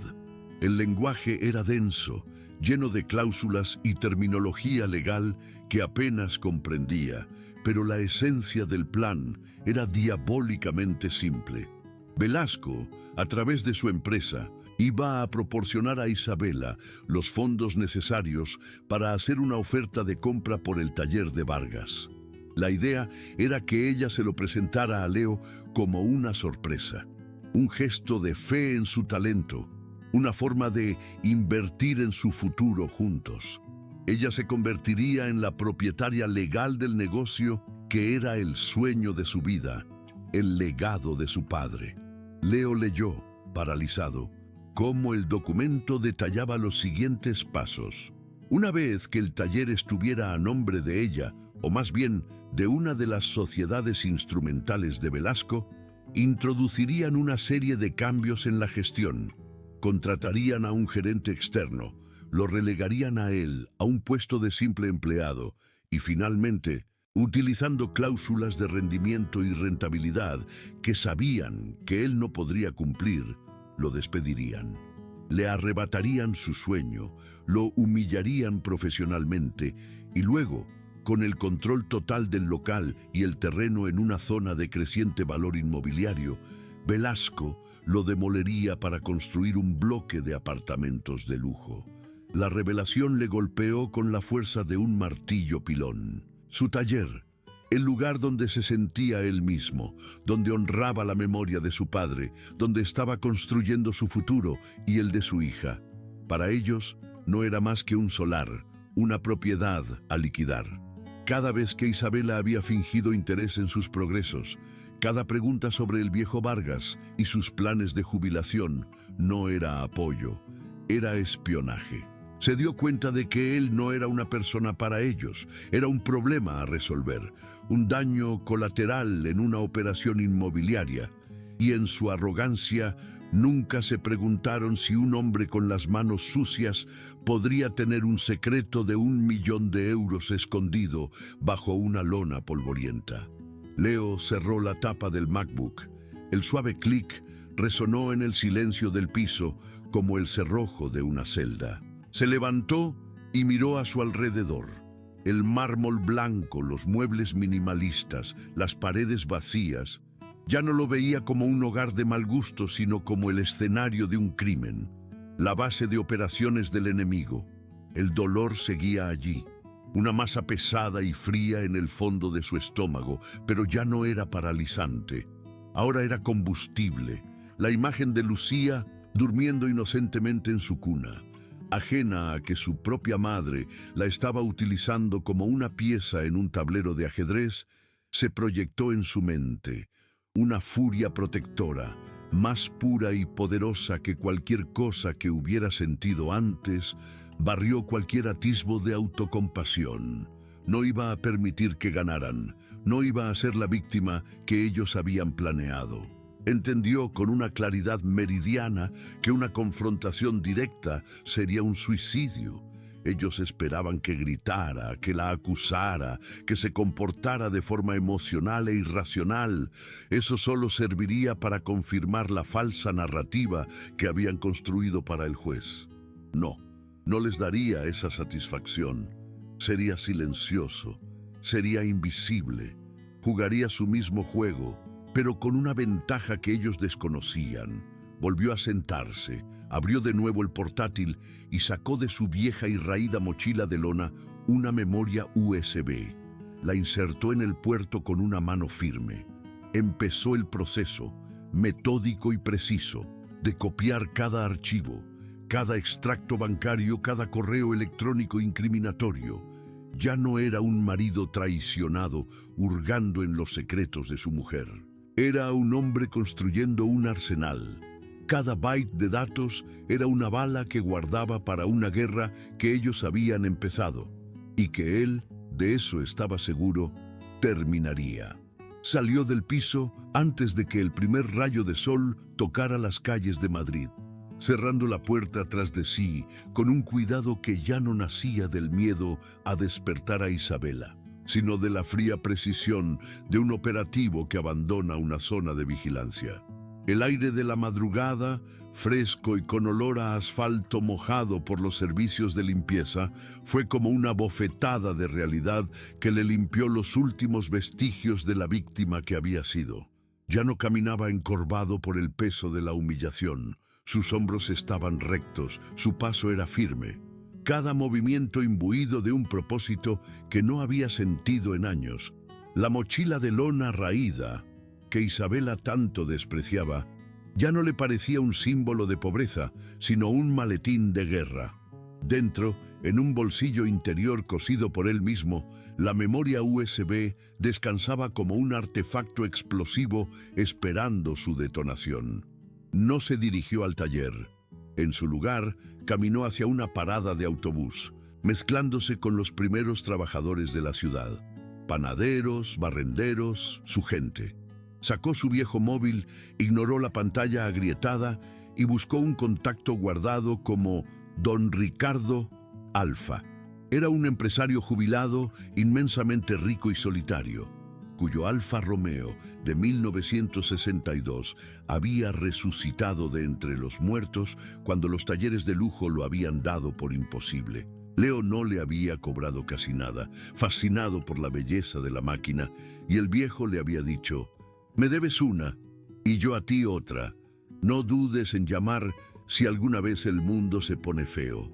El lenguaje era denso, lleno de cláusulas y terminología legal que apenas comprendía, pero la esencia del plan era diabólicamente simple. Velasco, a través de su empresa, iba a proporcionar a Isabela los fondos necesarios para hacer una oferta de compra por el taller de Vargas. La idea era que ella se lo presentara a Leo como una sorpresa, un gesto de fe en su talento, una forma de invertir en su futuro juntos. Ella se convertiría en la propietaria legal del negocio que era el sueño de su vida, el legado de su padre. Leo leyó, paralizado, cómo el documento detallaba los siguientes pasos. Una vez que el taller estuviera a nombre de ella, o más bien de una de las sociedades instrumentales de Velasco, introducirían una serie de cambios en la gestión. Contratarían a un gerente externo, lo relegarían a él a un puesto de simple empleado y finalmente, utilizando cláusulas de rendimiento y rentabilidad que sabían que él no podría cumplir, lo despedirían. Le arrebatarían su sueño, lo humillarían profesionalmente y luego, con el control total del local y el terreno en una zona de creciente valor inmobiliario, Velasco lo demolería para construir un bloque de apartamentos de lujo. La revelación le golpeó con la fuerza de un martillo pilón. Su taller, el lugar donde se sentía él mismo, donde honraba la memoria de su padre, donde estaba construyendo su futuro y el de su hija. Para ellos, no era más que un solar, una propiedad a liquidar. Cada vez que Isabela había fingido interés en sus progresos, cada pregunta sobre el viejo Vargas y sus planes de jubilación no era apoyo, era espionaje. Se dio cuenta de que él no era una persona para ellos, era un problema a resolver, un daño colateral en una operación inmobiliaria, y en su arrogancia nunca se preguntaron si un hombre con las manos sucias podría tener un secreto de 1.000.000 de euros escondido bajo una lona polvorienta. Leo cerró la tapa del MacBook. El suave clic resonó en el silencio del piso como el cerrojo de una celda. Se levantó y miró a su alrededor. El mármol blanco, los muebles minimalistas, las paredes vacías. Ya no lo veía como un hogar de mal gusto, sino como el escenario de un crimen, la base de operaciones del enemigo. El dolor seguía allí, una masa pesada y fría en el fondo de su estómago, pero ya no era paralizante. Ahora era combustible, la imagen de Lucía durmiendo inocentemente en su cuna, ajena a que su propia madre la estaba utilizando como una pieza en un tablero de ajedrez, se proyectó en su mente. Una furia protectora, más pura y poderosa que cualquier cosa que hubiera sentido antes, barrió cualquier atisbo de autocompasión. No iba a permitir que ganaran, no iba a ser la víctima que ellos habían planeado. Entendió con una claridad meridiana que una confrontación directa sería un suicidio. Ellos esperaban que gritara, que la acusara, que se comportara de forma emocional e irracional. Eso solo serviría para confirmar la falsa narrativa que habían construido para el juez. No, no les daría esa satisfacción. Sería silencioso, sería invisible, jugaría su mismo juego, pero con una ventaja que ellos desconocían. Volvió a sentarse, abrió de nuevo el portátil y sacó de su vieja y raída mochila de lona una memoria USB. La insertó en el puerto con una mano firme. Empezó el proceso, metódico y preciso, de copiar cada archivo, cada extracto bancario, cada correo electrónico incriminatorio. Ya no era un marido traicionado hurgando en los secretos de su mujer. Era un hombre construyendo un arsenal. Cada byte de datos era una bala que guardaba para una guerra que ellos habían empezado y que él, de eso estaba seguro, terminaría. Salió del piso antes de que el primer rayo de sol tocara las calles de Madrid, cerrando la puerta tras de sí con un cuidado que ya no nacía del miedo a despertar a Isabela. sino de la fría precisión de un operativo que abandona una zona de vigilancia. El aire de la madrugada, fresco y con olor a asfalto mojado por los servicios de limpieza, fue como una bofetada de realidad que le limpió los últimos vestigios de la víctima que había sido. Ya no caminaba encorvado por el peso de la humillación. Sus hombros estaban rectos, su paso era firme. Cada movimiento imbuido de un propósito que no había sentido en años. La mochila de lona raída, que Isabela tanto despreciaba, ya no le parecía un símbolo de pobreza, sino un maletín de guerra. Dentro, en un bolsillo interior cosido por él mismo, la memoria USB descansaba como un artefacto explosivo esperando su detonación. No se dirigió al taller. En su lugar, caminó hacia una parada de autobús, mezclándose con los primeros trabajadores de la ciudad. Panaderos, barrenderos, su gente. Sacó su viejo móvil, ignoró la pantalla agrietada y buscó un contacto guardado como Don Ricardo Alfa. Era un empresario jubilado, inmensamente rico y solitario, cuyo Alfa Romeo de 1962 había resucitado de entre los muertos cuando los talleres de lujo lo habían dado por imposible. Leo no le había cobrado casi nada, fascinado por la belleza de la máquina, y el viejo le había dicho: «Me debes una, y yo a ti otra. No dudes en llamar si alguna vez el mundo se pone feo».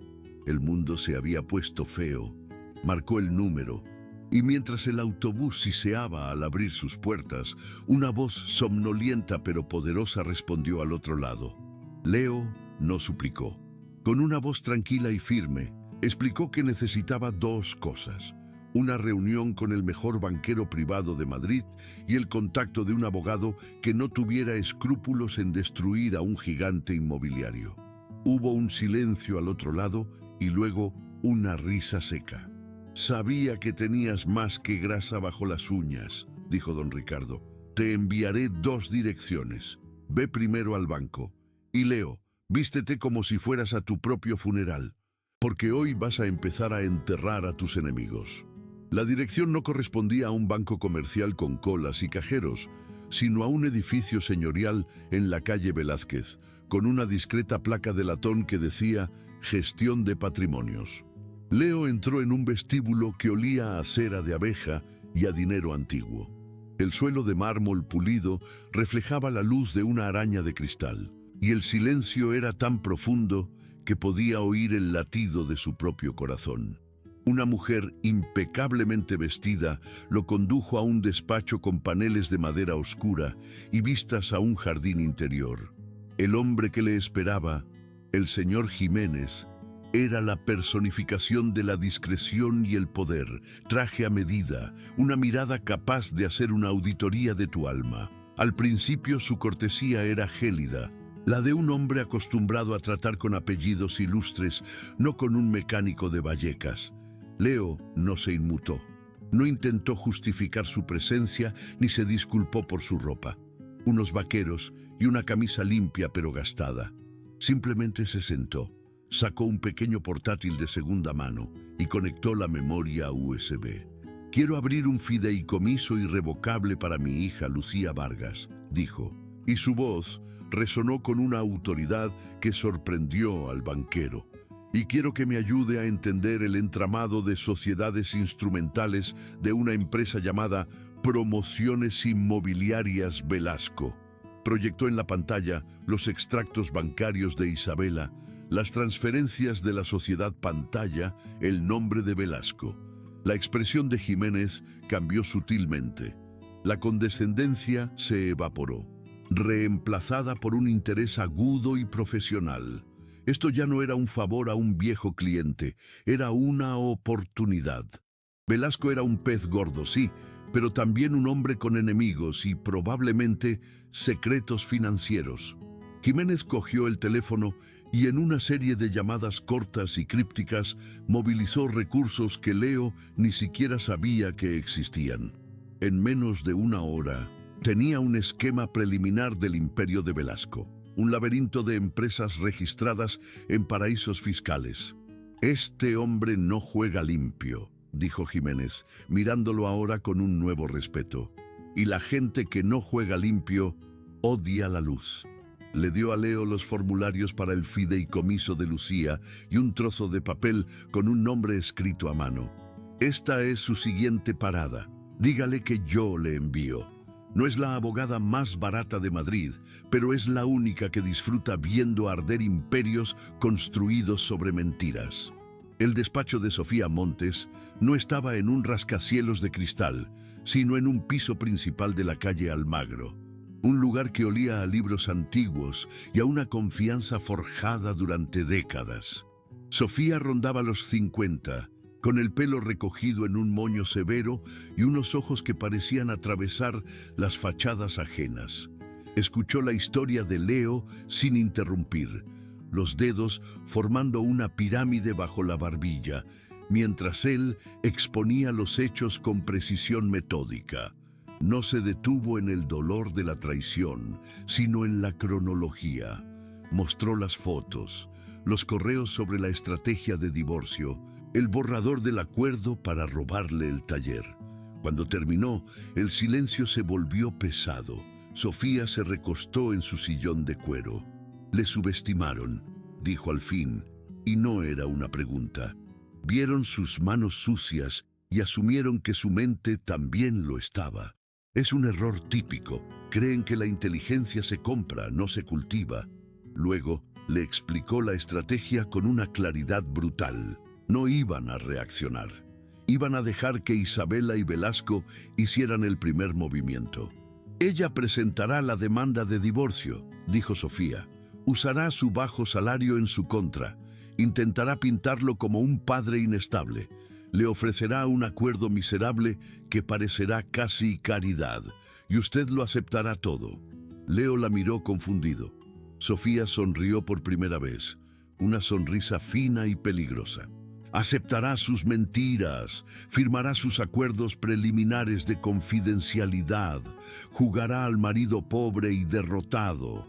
El mundo se había puesto feo. Marcó el número, y mientras el autobús siseaba al abrir sus puertas, una voz somnolienta pero poderosa respondió al otro lado. Leo no suplicó. Con una voz tranquila y firme, explicó que necesitaba dos cosas: una reunión con el mejor banquero privado de Madrid y el contacto de un abogado que no tuviera escrúpulos en destruir a un gigante inmobiliario. Hubo un silencio al otro lado y luego una risa seca. «Sabía que tenías más que grasa bajo las uñas», dijo don Ricardo. «Te enviaré dos direcciones. Ve primero al banco. Y Leo, vístete como si fueras a tu propio funeral, porque hoy vas a empezar a enterrar a tus enemigos». La dirección no correspondía a un banco comercial con colas y cajeros, sino a un edificio señorial en la calle Velázquez, con una discreta placa de latón que decía «Gestión de Patrimonios». Leo entró en un vestíbulo que olía a cera de abeja y a dinero antiguo. El suelo de mármol pulido reflejaba la luz de una araña de cristal, y el silencio era tan profundo que podía oír el latido de su propio corazón. Una mujer impecablemente vestida lo condujo a un despacho con paneles de madera oscura y vistas a un jardín interior. El hombre que le esperaba, el señor Jiménez, era la personificación de la discreción y el poder, traje a medida, una mirada capaz de hacer una auditoría de tu alma. Al principio su cortesía era gélida, la de un hombre acostumbrado a tratar con apellidos ilustres, no con un mecánico de Vallecas. Leo no se inmutó, no intentó justificar su presencia ni se disculpó por su ropa. Unos vaqueros y una camisa limpia pero gastada. Simplemente se sentó, sacó un pequeño portátil de segunda mano y conectó la memoria USB. «Quiero abrir un fideicomiso irrevocable para mi hija Lucía Vargas», dijo, y su voz resonó con una autoridad que sorprendió al banquero. «Y quiero que me ayude a entender el entramado de sociedades instrumentales de una empresa llamada Promociones Inmobiliarias Velasco». Proyectó en la pantalla los extractos bancarios de Isabela, las transferencias de la sociedad pantalla, el nombre de Velasco. La expresión de Jiménez cambió sutilmente. La condescendencia se evaporó, reemplazada por un interés agudo y profesional. Esto ya no era un favor a un viejo cliente, era una oportunidad. Velasco era un pez gordo, sí, pero también un hombre con enemigos y probablemente secretos financieros. Jiménez cogió el teléfono y en una serie de llamadas cortas y crípticas movilizó recursos que Leo ni siquiera sabía que existían. En menos de una hora, tenía un esquema preliminar del imperio de Velasco, un laberinto de empresas registradas en paraísos fiscales. «Este hombre no juega limpio», dijo Jiménez, mirándolo ahora con un nuevo respeto. Y la gente que no juega limpio odia la luz. Le dio a Leo los formularios para el fideicomiso de Lucía y un trozo de papel con un nombre escrito a mano. Esta es su siguiente parada. Dígale que yo le envío. No es la abogada más barata de Madrid, pero es la única que disfruta viendo arder imperios construidos sobre mentiras. El despacho de Sofía Montes no estaba en un rascacielos de cristal, sino en un piso principal de la calle Almagro. Un lugar que olía a libros antiguos y a una confianza forjada durante décadas. Sofía rondaba los 50, con el pelo recogido en un moño severo y unos ojos que parecían atravesar las fachadas ajenas. Escuchó la historia de Leo sin interrumpir, los dedos formando una pirámide bajo la barbilla, mientras él exponía los hechos con precisión metódica. No se detuvo en el dolor de la traición, sino en la cronología. Mostró las fotos, los correos sobre la estrategia de divorcio, el borrador del acuerdo para robarle el taller. Cuando terminó, el silencio se volvió pesado. Sofía se recostó en su sillón de cuero. Le subestimaron, dijo al fin, y no era una pregunta. Vieron sus manos sucias y asumieron que su mente también lo estaba. Es un error típico. Creen que la inteligencia se compra, no se cultiva. Luego le explicó la estrategia con una claridad brutal. No iban a reaccionar. Iban a dejar que Isabela y Velasco hicieran el primer movimiento. Ella presentará la demanda de divorcio, dijo Sofía. Usará su bajo salario en su contra. Intentará pintarlo como un padre inestable. Le ofrecerá un acuerdo miserable que parecerá casi caridad, y usted lo aceptará todo. Leo la miró confundido. Sofía sonrió por primera vez, una sonrisa fina y peligrosa. Aceptará sus mentiras, firmará sus acuerdos preliminares de confidencialidad, jugará al marido pobre y derrotado.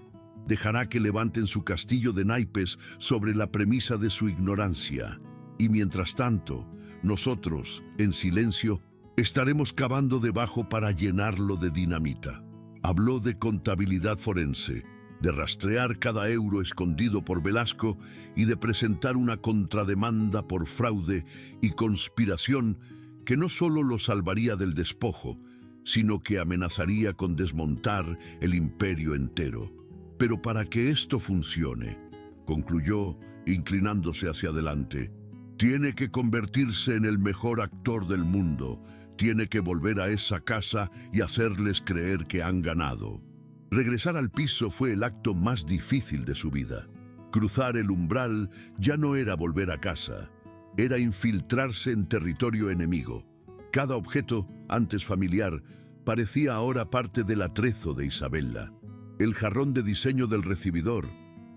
Dejará que levanten su castillo de naipes sobre la premisa de su ignorancia. Y mientras tanto, nosotros, en silencio, estaremos cavando debajo para llenarlo de dinamita. Habló de contabilidad forense, de rastrear cada euro escondido por Velasco y de presentar una contrademanda por fraude y conspiración que no solo lo salvaría del despojo, sino que amenazaría con desmontar el imperio entero. Pero para que esto funcione, concluyó, inclinándose hacia adelante, tiene que convertirse en el mejor actor del mundo, tiene que volver a esa casa y hacerles creer que han ganado. Regresar al piso fue el acto más difícil de su vida. Cruzar el umbral ya no era volver a casa, era infiltrarse en territorio enemigo. Cada objeto, antes familiar, parecía ahora parte del atrezo de Isabela. El jarrón de diseño del recibidor,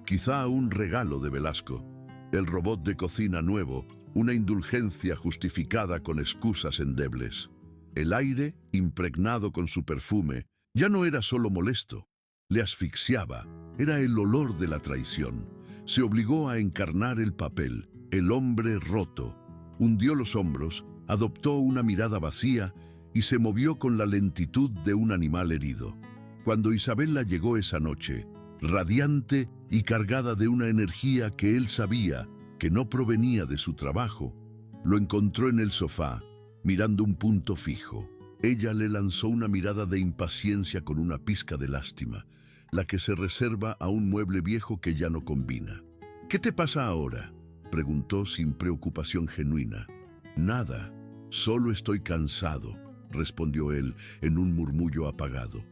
quizá un regalo de Velasco. El robot de cocina nuevo, una indulgencia justificada con excusas endebles. El aire, impregnado con su perfume, ya no era solo molesto, le asfixiaba, era el olor de la traición. Se obligó a encarnar el papel, el hombre roto. Hundió los hombros, adoptó una mirada vacía y se movió con la lentitud de un animal herido. Cuando Isabela llegó esa noche, radiante y cargada de una energía que él sabía que no provenía de su trabajo, lo encontró en el sofá, mirando un punto fijo. Ella le lanzó una mirada de impaciencia con una pizca de lástima, la que se reserva a un mueble viejo que ya no combina. «¿Qué te pasa ahora?», preguntó sin preocupación genuina. «Nada, solo estoy cansado», respondió él en un murmullo apagado.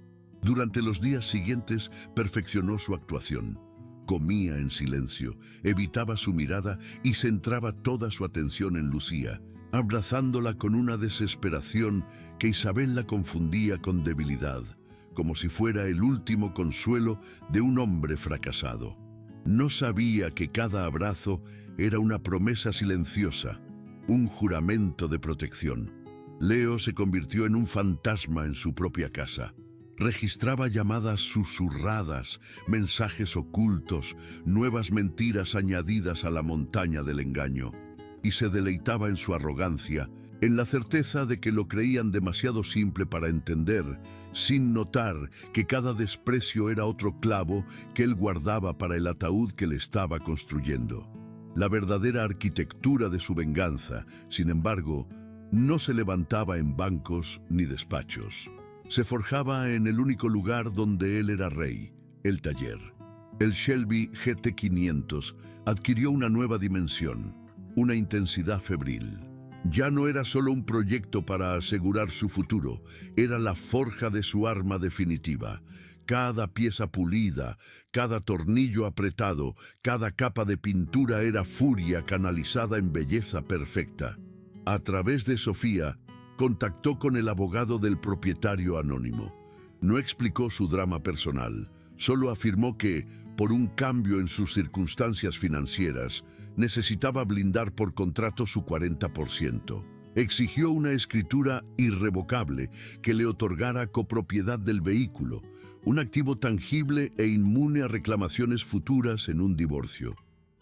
Durante los días siguientes perfeccionó su actuación. Comía en silencio, evitaba su mirada y centraba toda su atención en Lucía, abrazándola con una desesperación que Isabela confundía con debilidad, como si fuera el último consuelo de un hombre fracasado. No sabía que cada abrazo era una promesa silenciosa, un juramento de protección. Leo se convirtió en un fantasma en su propia casa. Registraba llamadas susurradas, mensajes ocultos, nuevas mentiras añadidas a la montaña del engaño, y se deleitaba en su arrogancia, en la certeza de que lo creían demasiado simple para entender, sin notar que cada desprecio era otro clavo que él guardaba para el ataúd que le estaba construyendo. La verdadera arquitectura de su venganza, sin embargo, no se levantaba en bancos ni despachos. Se forjaba en el único lugar donde él era rey, el taller. El Shelby GT500 adquirió una nueva dimensión, una intensidad febril. Ya no era solo un proyecto para asegurar su futuro, era la forja de su arma definitiva. Cada pieza pulida, cada tornillo apretado, cada capa de pintura era furia canalizada en belleza perfecta. A través de Sofía, contactó con el abogado del propietario anónimo. No explicó su drama personal, solo afirmó que, por un cambio en sus circunstancias financieras, necesitaba blindar por contrato su 40%. Exigió una escritura irrevocable que le otorgara copropiedad del vehículo, un activo tangible e inmune a reclamaciones futuras en un divorcio.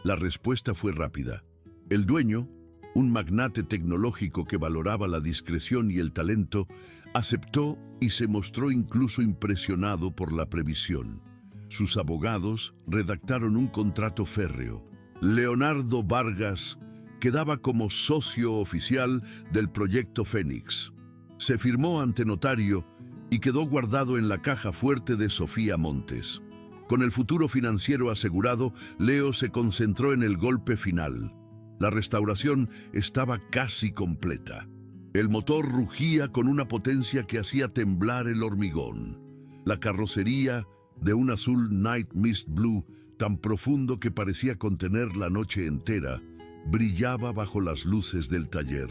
La respuesta fue rápida. El dueño, un magnate tecnológico que valoraba la discreción y el talento, aceptó y se mostró incluso impresionado por la previsión. Sus abogados redactaron un contrato férreo. Leonardo Vargas quedaba como socio oficial del proyecto Fénix. Se firmó ante notario y quedó guardado en la caja fuerte de Sofía Montes. Con el futuro financiero asegurado, Leo se concentró en el golpe final. La restauración estaba casi completa. El motor rugía con una potencia que hacía temblar el hormigón. La carrocería, de un azul Night Mist Blue tan profundo que parecía contener la noche entera, brillaba bajo las luces del taller.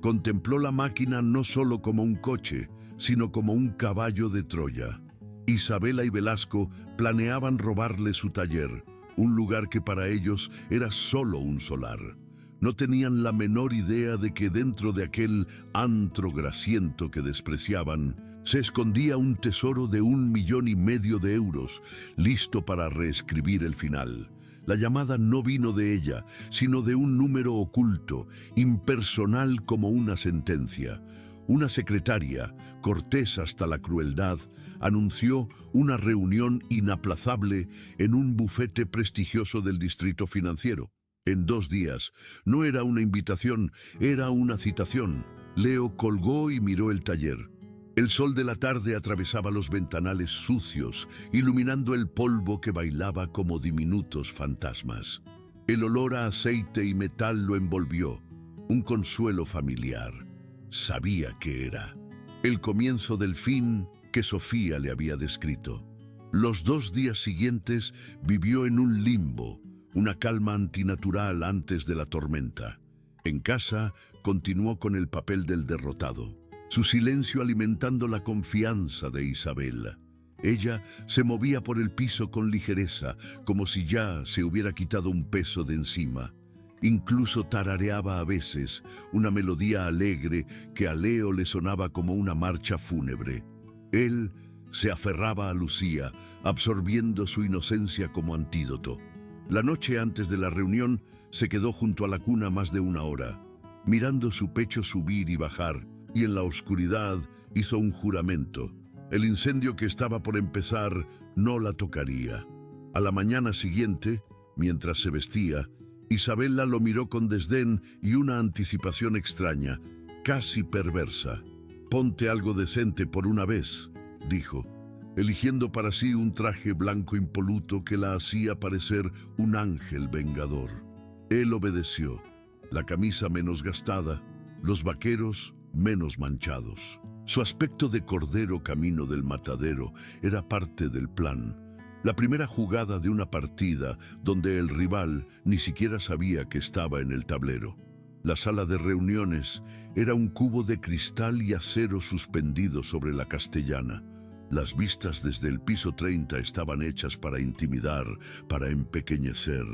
Contempló la máquina no solo como un coche, sino como un caballo de Troya. Isabela y Velasco planeaban robarle su taller, un lugar que para ellos era solo un solar. No tenían la menor idea de que dentro de aquel antro grasiento que despreciaban, se escondía un tesoro de 1,5 millones de euros, listo para reescribir el final. La llamada no vino de ella, sino de un número oculto, impersonal como una sentencia. Una secretaria, cortés hasta la crueldad, anunció una reunión inaplazable en un bufete prestigioso del distrito financiero. En 2 días, no era una invitación, era una citación. Leo colgó y miró el taller. El sol de la tarde atravesaba los ventanales sucios, iluminando el polvo que bailaba como diminutos fantasmas. El olor a aceite y metal lo envolvió, un consuelo familiar. Sabía que era el comienzo del fin que Sofía le había descrito. Los 2 días siguientes vivió en un limbo, una calma antinatural antes de la tormenta. En casa, continuó con el papel del derrotado, su silencio alimentando la confianza de Isabel. Ella se movía por el piso con ligereza, como si ya se hubiera quitado un peso de encima. Incluso tarareaba a veces una melodía alegre que a Leo le sonaba como una marcha fúnebre. Él se aferraba a Lucía, absorbiendo su inocencia como antídoto. La noche antes de la reunión se quedó junto a la cuna más de 1 hora, mirando su pecho subir y bajar, y en la oscuridad hizo un juramento. El incendio que estaba por empezar no la tocaría. A la mañana siguiente, mientras se vestía, Isabela lo miró con desdén y una anticipación extraña, casi perversa. «Ponte algo decente por una vez», dijo, eligiendo para sí un traje blanco impoluto que la hacía parecer un ángel vengador. Él obedeció, la camisa menos gastada, los vaqueros menos manchados. Su aspecto de cordero camino del matadero era parte del plan. La primera jugada de una partida donde el rival ni siquiera sabía que estaba en el tablero. La sala de reuniones era un cubo de cristal y acero suspendido sobre la Castellana. Las vistas desde el piso 30 estaban hechas para intimidar, para empequeñecer.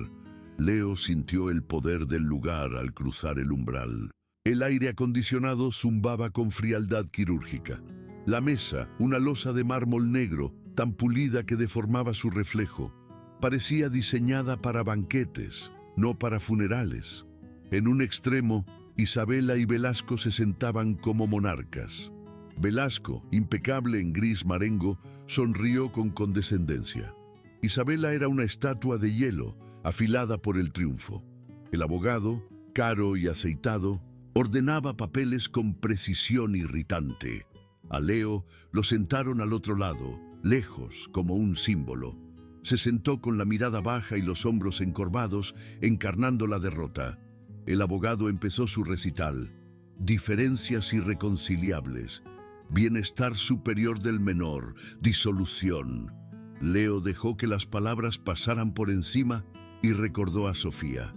Leo sintió el poder del lugar al cruzar el umbral. El aire acondicionado zumbaba con frialdad quirúrgica. La mesa, una losa de mármol negro, tan pulida que deformaba su reflejo, parecía diseñada para banquetes, no para funerales. En un extremo, Isabela y Velasco se sentaban como monarcas. Velasco, impecable en gris marengo, sonrió con condescendencia. Isabela era una estatua de hielo, afilada por el triunfo. El abogado, caro y aceitado, ordenaba papeles con precisión irritante. A Leo lo sentaron al otro lado, lejos, como un símbolo. Se sentó con la mirada baja y los hombros encorvados, encarnando la derrota. El abogado empezó su recital. Diferencias irreconciliables. Bienestar superior del menor. Disolución. Leo dejó que las palabras pasaran por encima y recordó a Sofía.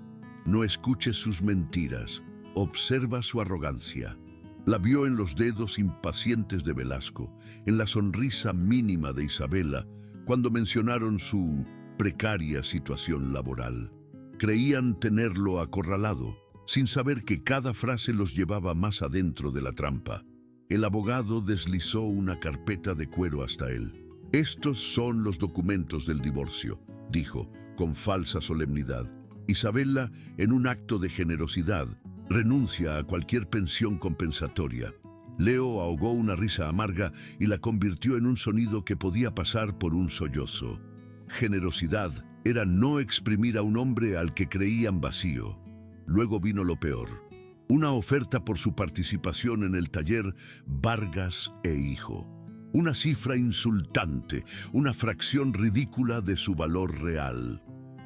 No escuches sus mentiras. Observa su arrogancia. La vio en los dedos impacientes de Velasco, en la sonrisa mínima de Isabela, cuando mencionaron su precaria situación laboral. Creían tenerlo acorralado, sin saber que cada frase los llevaba más adentro de la trampa. El abogado deslizó una carpeta de cuero hasta él. «Estos son los documentos del divorcio», dijo, con falsa solemnidad. Isabela, en un acto de generosidad, renuncia a cualquier pensión compensatoria. Leo ahogó una risa amarga y la convirtió en un sonido que podía pasar por un sollozo. Generosidad era no exprimir a un hombre al que creían vacío. Luego vino lo peor. Una oferta por su participación en el taller Vargas e Hijo. Una cifra insultante, una fracción ridícula de su valor real.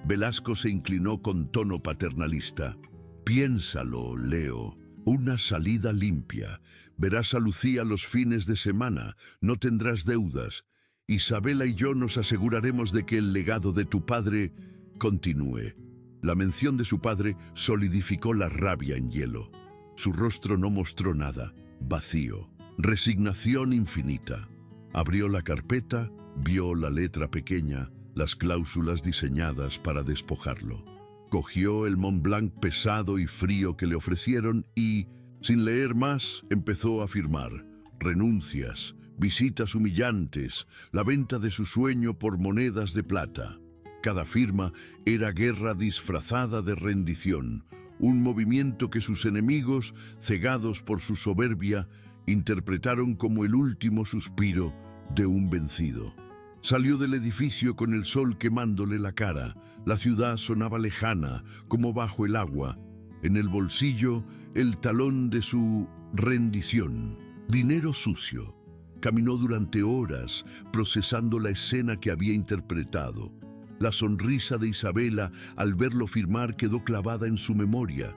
Velasco se inclinó con tono paternalista. «Piénsalo, Leo. Una salida limpia. Verás a Lucía los fines de semana. No tendrás deudas. Isabela y yo nos aseguraremos de que el legado de tu padre continúe». La mención de su padre solidificó la rabia en hielo. Su rostro no mostró nada. Vacío. Resignación infinita. Abrió la carpeta, vio la letra pequeña, las cláusulas diseñadas para despojarlo. Cogió el Mont Blanc pesado y frío que le ofrecieron y, sin leer más, empezó a firmar. Renuncias, visitas humillantes, la venta de su sueño por monedas de plata. Cada firma era guerra disfrazada de rendición, un movimiento que sus enemigos, cegados por su soberbia, interpretaron como el último suspiro de un vencido. Salió del edificio con el sol quemándole la cara. La ciudad sonaba lejana, como bajo el agua. En el bolsillo, el talón de su rendición. Dinero sucio. Caminó durante horas, procesando la escena que había interpretado. La sonrisa de Isabela al verlo firmar quedó clavada en su memoria.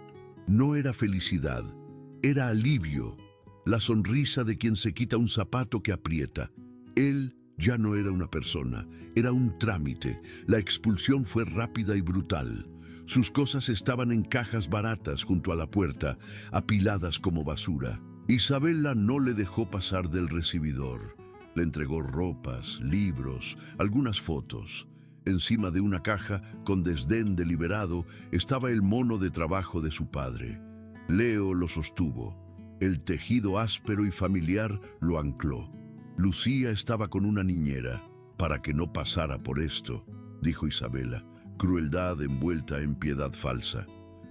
No era felicidad, era alivio. La sonrisa de quien se quita un zapato que aprieta. Él ya no era una persona, era un trámite. La expulsión fue rápida y brutal. Sus cosas estaban en cajas baratas junto a la puerta, apiladas como basura. Isabela no le dejó pasar del recibidor. Le entregó ropas, libros, algunas fotos. Encima de una caja, con desdén deliberado, estaba el mono de trabajo de su padre. Leo lo sostuvo. El tejido áspero y familiar lo ancló. Lucía estaba con una niñera. «Para que no pasara por esto», dijo Isabela, crueldad envuelta en piedad falsa.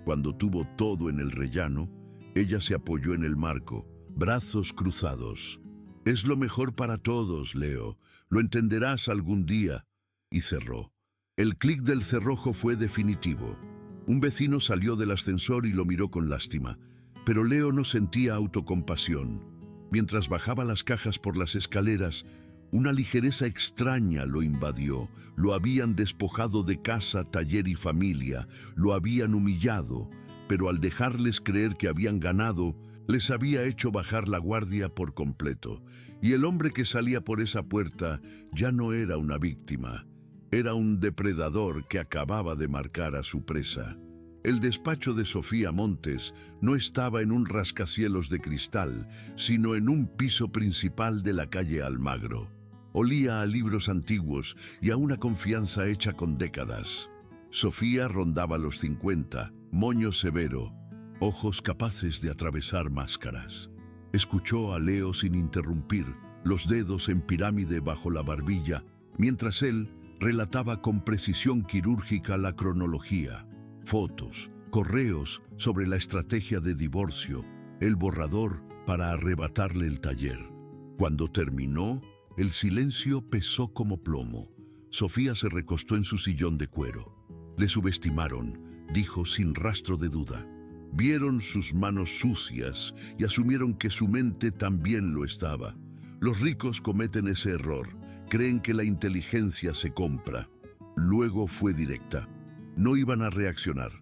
Cuando tuvo todo en el rellano, ella se apoyó en el marco, brazos cruzados. «Es lo mejor para todos, Leo. Lo entenderás algún día». Y cerró. El clic del cerrojo fue definitivo. Un vecino salió del ascensor y lo miró con lástima. Pero Leo no sentía autocompasión. Mientras bajaba las cajas por las escaleras, una ligereza extraña lo invadió. Lo habían despojado de casa, taller y familia. Lo habían humillado, pero al dejarles creer que habían ganado, les había hecho bajar la guardia por completo. Y el hombre que salía por esa puerta ya no era una víctima. Era un depredador que acababa de marcar a su presa. El despacho de Sofía Montes no estaba en un rascacielos de cristal, sino en un piso principal de la calle Almagro. Olía a libros antiguos y a una confianza hecha con décadas. Sofía rondaba los 50, moño severo, ojos capaces de atravesar máscaras. Escuchó a Leo sin interrumpir, los dedos en pirámide bajo la barbilla, mientras él relataba con precisión quirúrgica la cronología. Fotos, correos sobre la estrategia de divorcio, el borrador para arrebatarle el taller. Cuando terminó, el silencio pesó como plomo. Sofía se recostó en su sillón de cuero. Le subestimaron, dijo sin rastro de duda. Vieron sus manos sucias y asumieron que su mente también lo estaba. Los ricos cometen ese error, creen que la inteligencia se compra. Luego fue directa. No iban a reaccionar.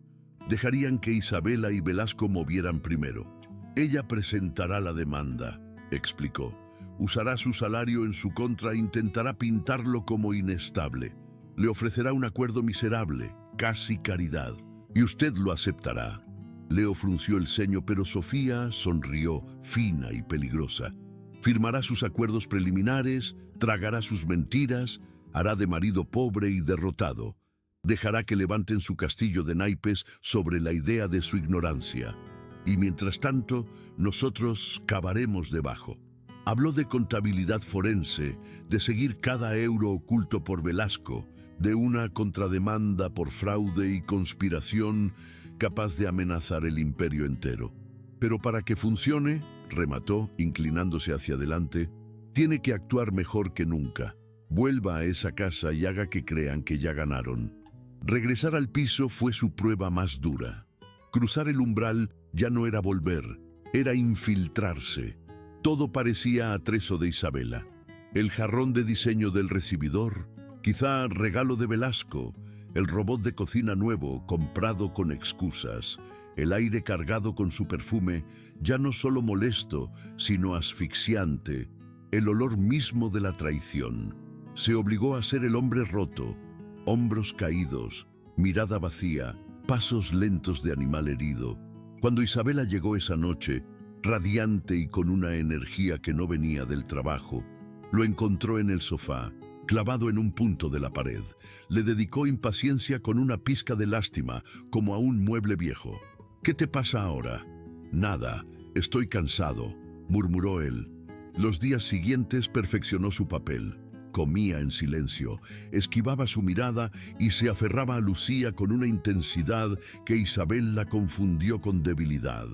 Dejarían que Isabela y Velasco movieran primero. Ella presentará la demanda, explicó. Usará su salario en su contra e intentará pintarlo como inestable. Le ofrecerá un acuerdo miserable, casi caridad, y usted lo aceptará. Leo frunció el ceño, pero Sofía sonrió, fina y peligrosa. Firmará sus acuerdos preliminares, tragará sus mentiras, hará de marido pobre y derrotado. Dejará que levanten su castillo de naipes sobre la idea de su ignorancia. Y mientras tanto, nosotros cavaremos debajo. Habló de contabilidad forense, de seguir cada euro oculto por Velasco, de una contrademanda por fraude y conspiración capaz de amenazar el imperio entero. Pero para que funcione, remató, inclinándose hacia adelante, tiene que actuar mejor que nunca. Vuelva a esa casa y haga que crean que ya ganaron. Regresar al piso fue su prueba más dura. Cruzar el umbral ya no era volver, era infiltrarse. Todo parecía atrezo de Isabela. El jarrón de diseño del recibidor, quizá regalo de Velasco, el robot de cocina nuevo comprado con excusas, el aire cargado con su perfume, ya no solo molesto, sino asfixiante, el olor mismo de la traición. Se obligó a ser el hombre roto, hombros caídos, mirada vacía, pasos lentos de animal herido. Cuando Isabela llegó esa noche, radiante y con una energía que no venía del trabajo, lo encontró en el sofá, clavado en un punto de la pared. Le dedicó impaciencia con una pizca de lástima, como a un mueble viejo. «¿Qué te pasa ahora?» «Nada, estoy cansado», murmuró él. Los días siguientes perfeccionó su papel. Comía en silencio, esquivaba su mirada y se aferraba a Lucía con una intensidad que Isabel la confundió con debilidad.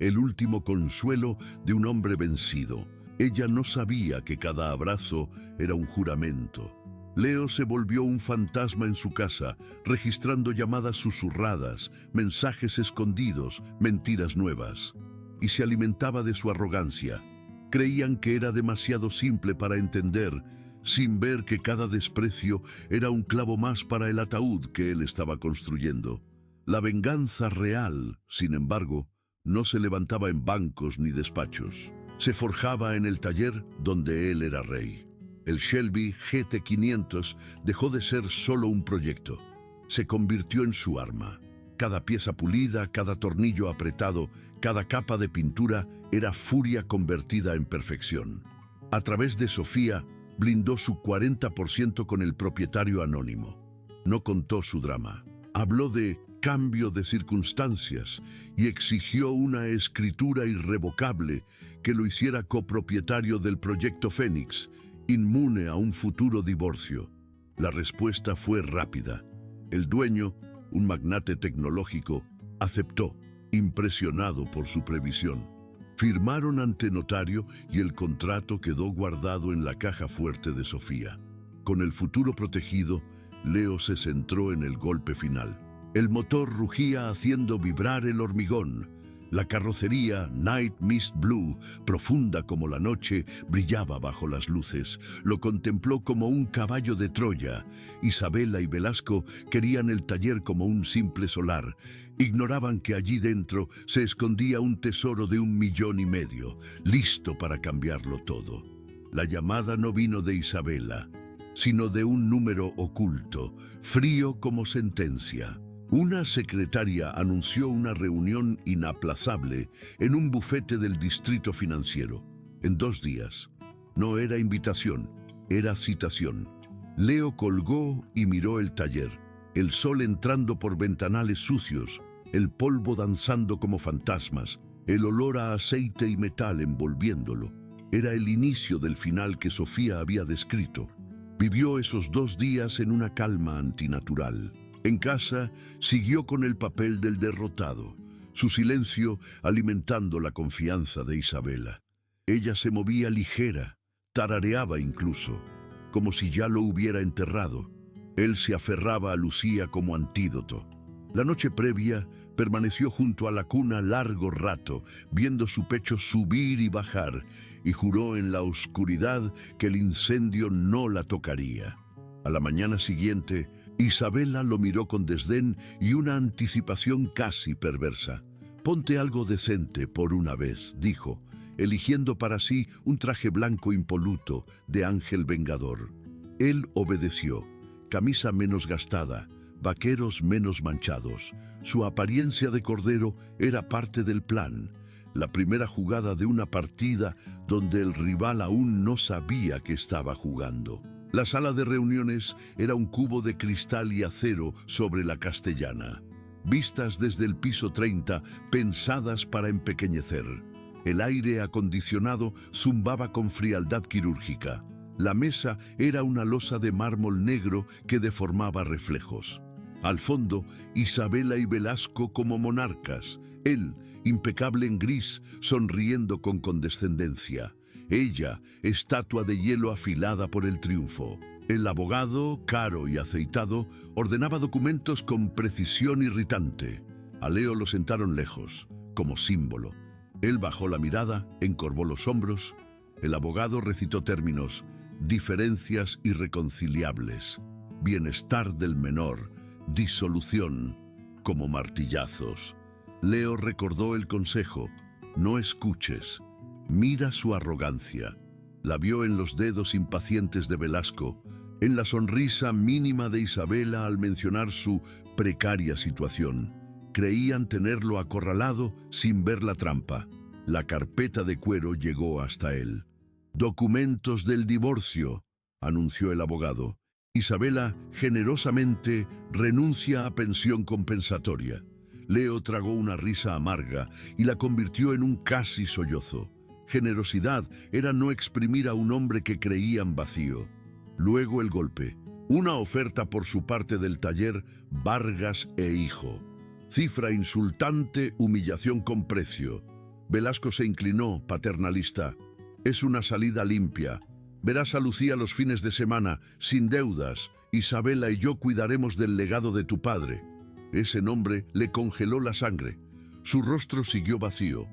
El último consuelo de un hombre vencido. Ella no sabía que cada abrazo era un juramento. Leo se volvió un fantasma en su casa, registrando llamadas susurradas, mensajes escondidos, mentiras nuevas. Y se alimentaba de su arrogancia. Creían que era demasiado simple para entender, sin ver que cada desprecio era un clavo más para el ataúd que él estaba construyendo. La venganza real, sin embargo, no se levantaba en bancos ni despachos. Se forjaba en el taller donde él era rey. El Shelby GT500 dejó de ser solo un proyecto. Se convirtió en su arma. Cada pieza pulida, cada tornillo apretado, cada capa de pintura era furia convertida en perfección. A través de Sofía, blindó su 40% con el propietario anónimo. No contó su drama. Habló de cambio de circunstancias y exigió una escritura irrevocable que lo hiciera copropietario del proyecto Fénix, inmune a un futuro divorcio. La respuesta fue rápida. El dueño, un magnate tecnológico, aceptó, impresionado por su previsión. Firmaron ante notario y el contrato quedó guardado en la caja fuerte de Sofía. Con el futuro protegido, Leo se centró en el golpe final. El motor rugía haciendo vibrar el hormigón. La carrocería, Night Mist Blue, profunda como la noche, brillaba bajo las luces. Lo contempló como un caballo de Troya. Isabela y Velasco querían el taller como un simple solar. Ignoraban que allí dentro se escondía un tesoro de 1,5 millones, listo para cambiarlo todo. La llamada no vino de Isabela, sino de un número oculto, frío como sentencia. Una secretaria anunció una reunión inaplazable en un bufete del distrito financiero. En 2 días. No era invitación, era citación. Leo colgó y miró el taller. El sol entrando por ventanales sucios, el polvo danzando como fantasmas, el olor a aceite y metal envolviéndolo. Era el inicio del final que Sofía había descrito. Vivió esos 2 días en una calma antinatural. En casa siguió con el papel del derrotado, su silencio alimentando la confianza de Isabela. Ella se movía ligera, tarareaba incluso, como si ya lo hubiera enterrado. Él se aferraba a Lucía como antídoto. La noche previa permaneció junto a la cuna largo rato, viendo su pecho subir y bajar, y juró en la oscuridad que el incendio no la tocaría. A la mañana siguiente, Isabela lo miró con desdén y una anticipación casi perversa. «Ponte algo decente por una vez», dijo, eligiendo para sí un traje blanco impoluto de ángel vengador. Él obedeció, camisa menos gastada, vaqueros menos manchados. Su apariencia de cordero era parte del plan, la primera jugada de una partida donde el rival aún no sabía que estaba jugando. La sala de reuniones era un cubo de cristal y acero sobre la Castellana, vistas desde el piso 30, pensadas para empequeñecer. El aire acondicionado zumbaba con frialdad quirúrgica. La mesa era una losa de mármol negro que deformaba reflejos. Al fondo, Isabela y Velasco como monarcas, él, impecable en gris, sonriendo con condescendencia. Ella, estatua de hielo afilada por el triunfo. El abogado, caro y aceitado, ordenaba documentos con precisión irritante. A Leo lo sentaron lejos, como símbolo. Él bajó la mirada, encorvó los hombros. El abogado recitó términos: diferencias irreconciliables, bienestar del menor, disolución, como martillazos. Leo recordó el consejo: no escuches. Mira su arrogancia. La vio en los dedos impacientes de Velasco, en la sonrisa mínima de Isabela al mencionar su precaria situación. Creían tenerlo acorralado sin ver la trampa. La carpeta de cuero llegó hasta él. «Documentos del divorcio», anunció el abogado. Isabela generosamente renuncia a pensión compensatoria. Leo tragó una risa amarga y la convirtió en un casi sollozo. Generosidad era no exprimir a un hombre que creían vacío. Luego el golpe. Una oferta por su parte del taller Vargas e Hijo. Cifra insultante, humillación con precio. Velasco se inclinó, paternalista. «Es una salida limpia. Verás a Lucía los fines de semana, sin deudas. Isabela y yo cuidaremos del legado de tu padre». Ese nombre le congeló la sangre. Su rostro siguió vacío.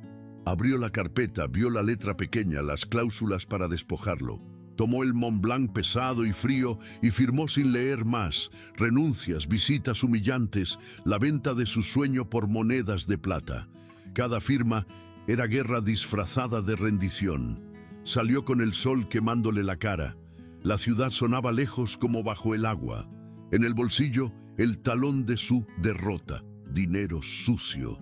Abrió la carpeta, vio la letra pequeña, las cláusulas para despojarlo. Tomó el Mont Blanc pesado y frío y firmó sin leer más. Renuncias, visitas humillantes, la venta de su sueño por monedas de plata. Cada firma era guerra disfrazada de rendición. Salió con el sol quemándole la cara. La ciudad sonaba lejos como bajo el agua. En el bolsillo, el talón de su derrota. Dinero sucio.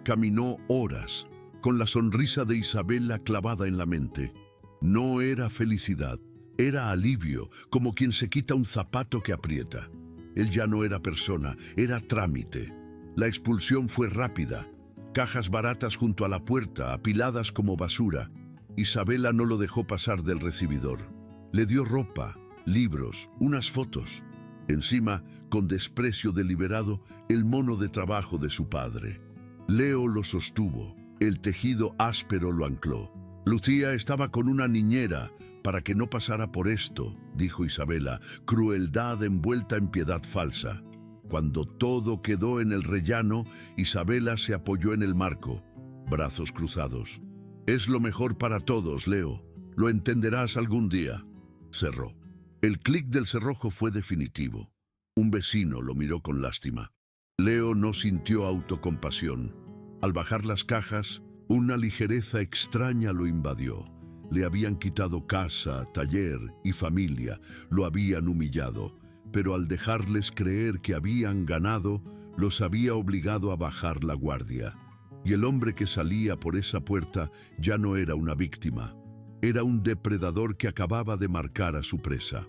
Caminó horas, con la sonrisa de Isabela clavada en la mente. No era felicidad, era alivio, como quien se quita un zapato que aprieta. Él ya no era persona, era trámite. La expulsión fue rápida. Cajas baratas junto a la puerta, apiladas como basura. Isabela no lo dejó pasar del recibidor. Le dio ropa, libros, unas fotos. Encima, con desprecio deliberado, el mono de trabajo de su padre. Leo lo sostuvo. El tejido áspero lo ancló. Lucía estaba con una niñera para que no pasara por esto, dijo Isabela, crueldad envuelta en piedad falsa. Cuando todo quedó en el rellano, Isabela se apoyó en el marco, brazos cruzados. «Es lo mejor para todos, Leo. Lo entenderás algún día». Cerró. El clic del cerrojo fue definitivo. Un vecino lo miró con lástima. Leo no sintió autocompasión. Al bajar las cajas, una ligereza extraña lo invadió. Le habían quitado casa, taller y familia, lo habían humillado, pero al dejarles creer que habían ganado, los había obligado a bajar la guardia. Y el hombre que salía por esa puerta ya no era una víctima, era un depredador que acababa de marcar a su presa.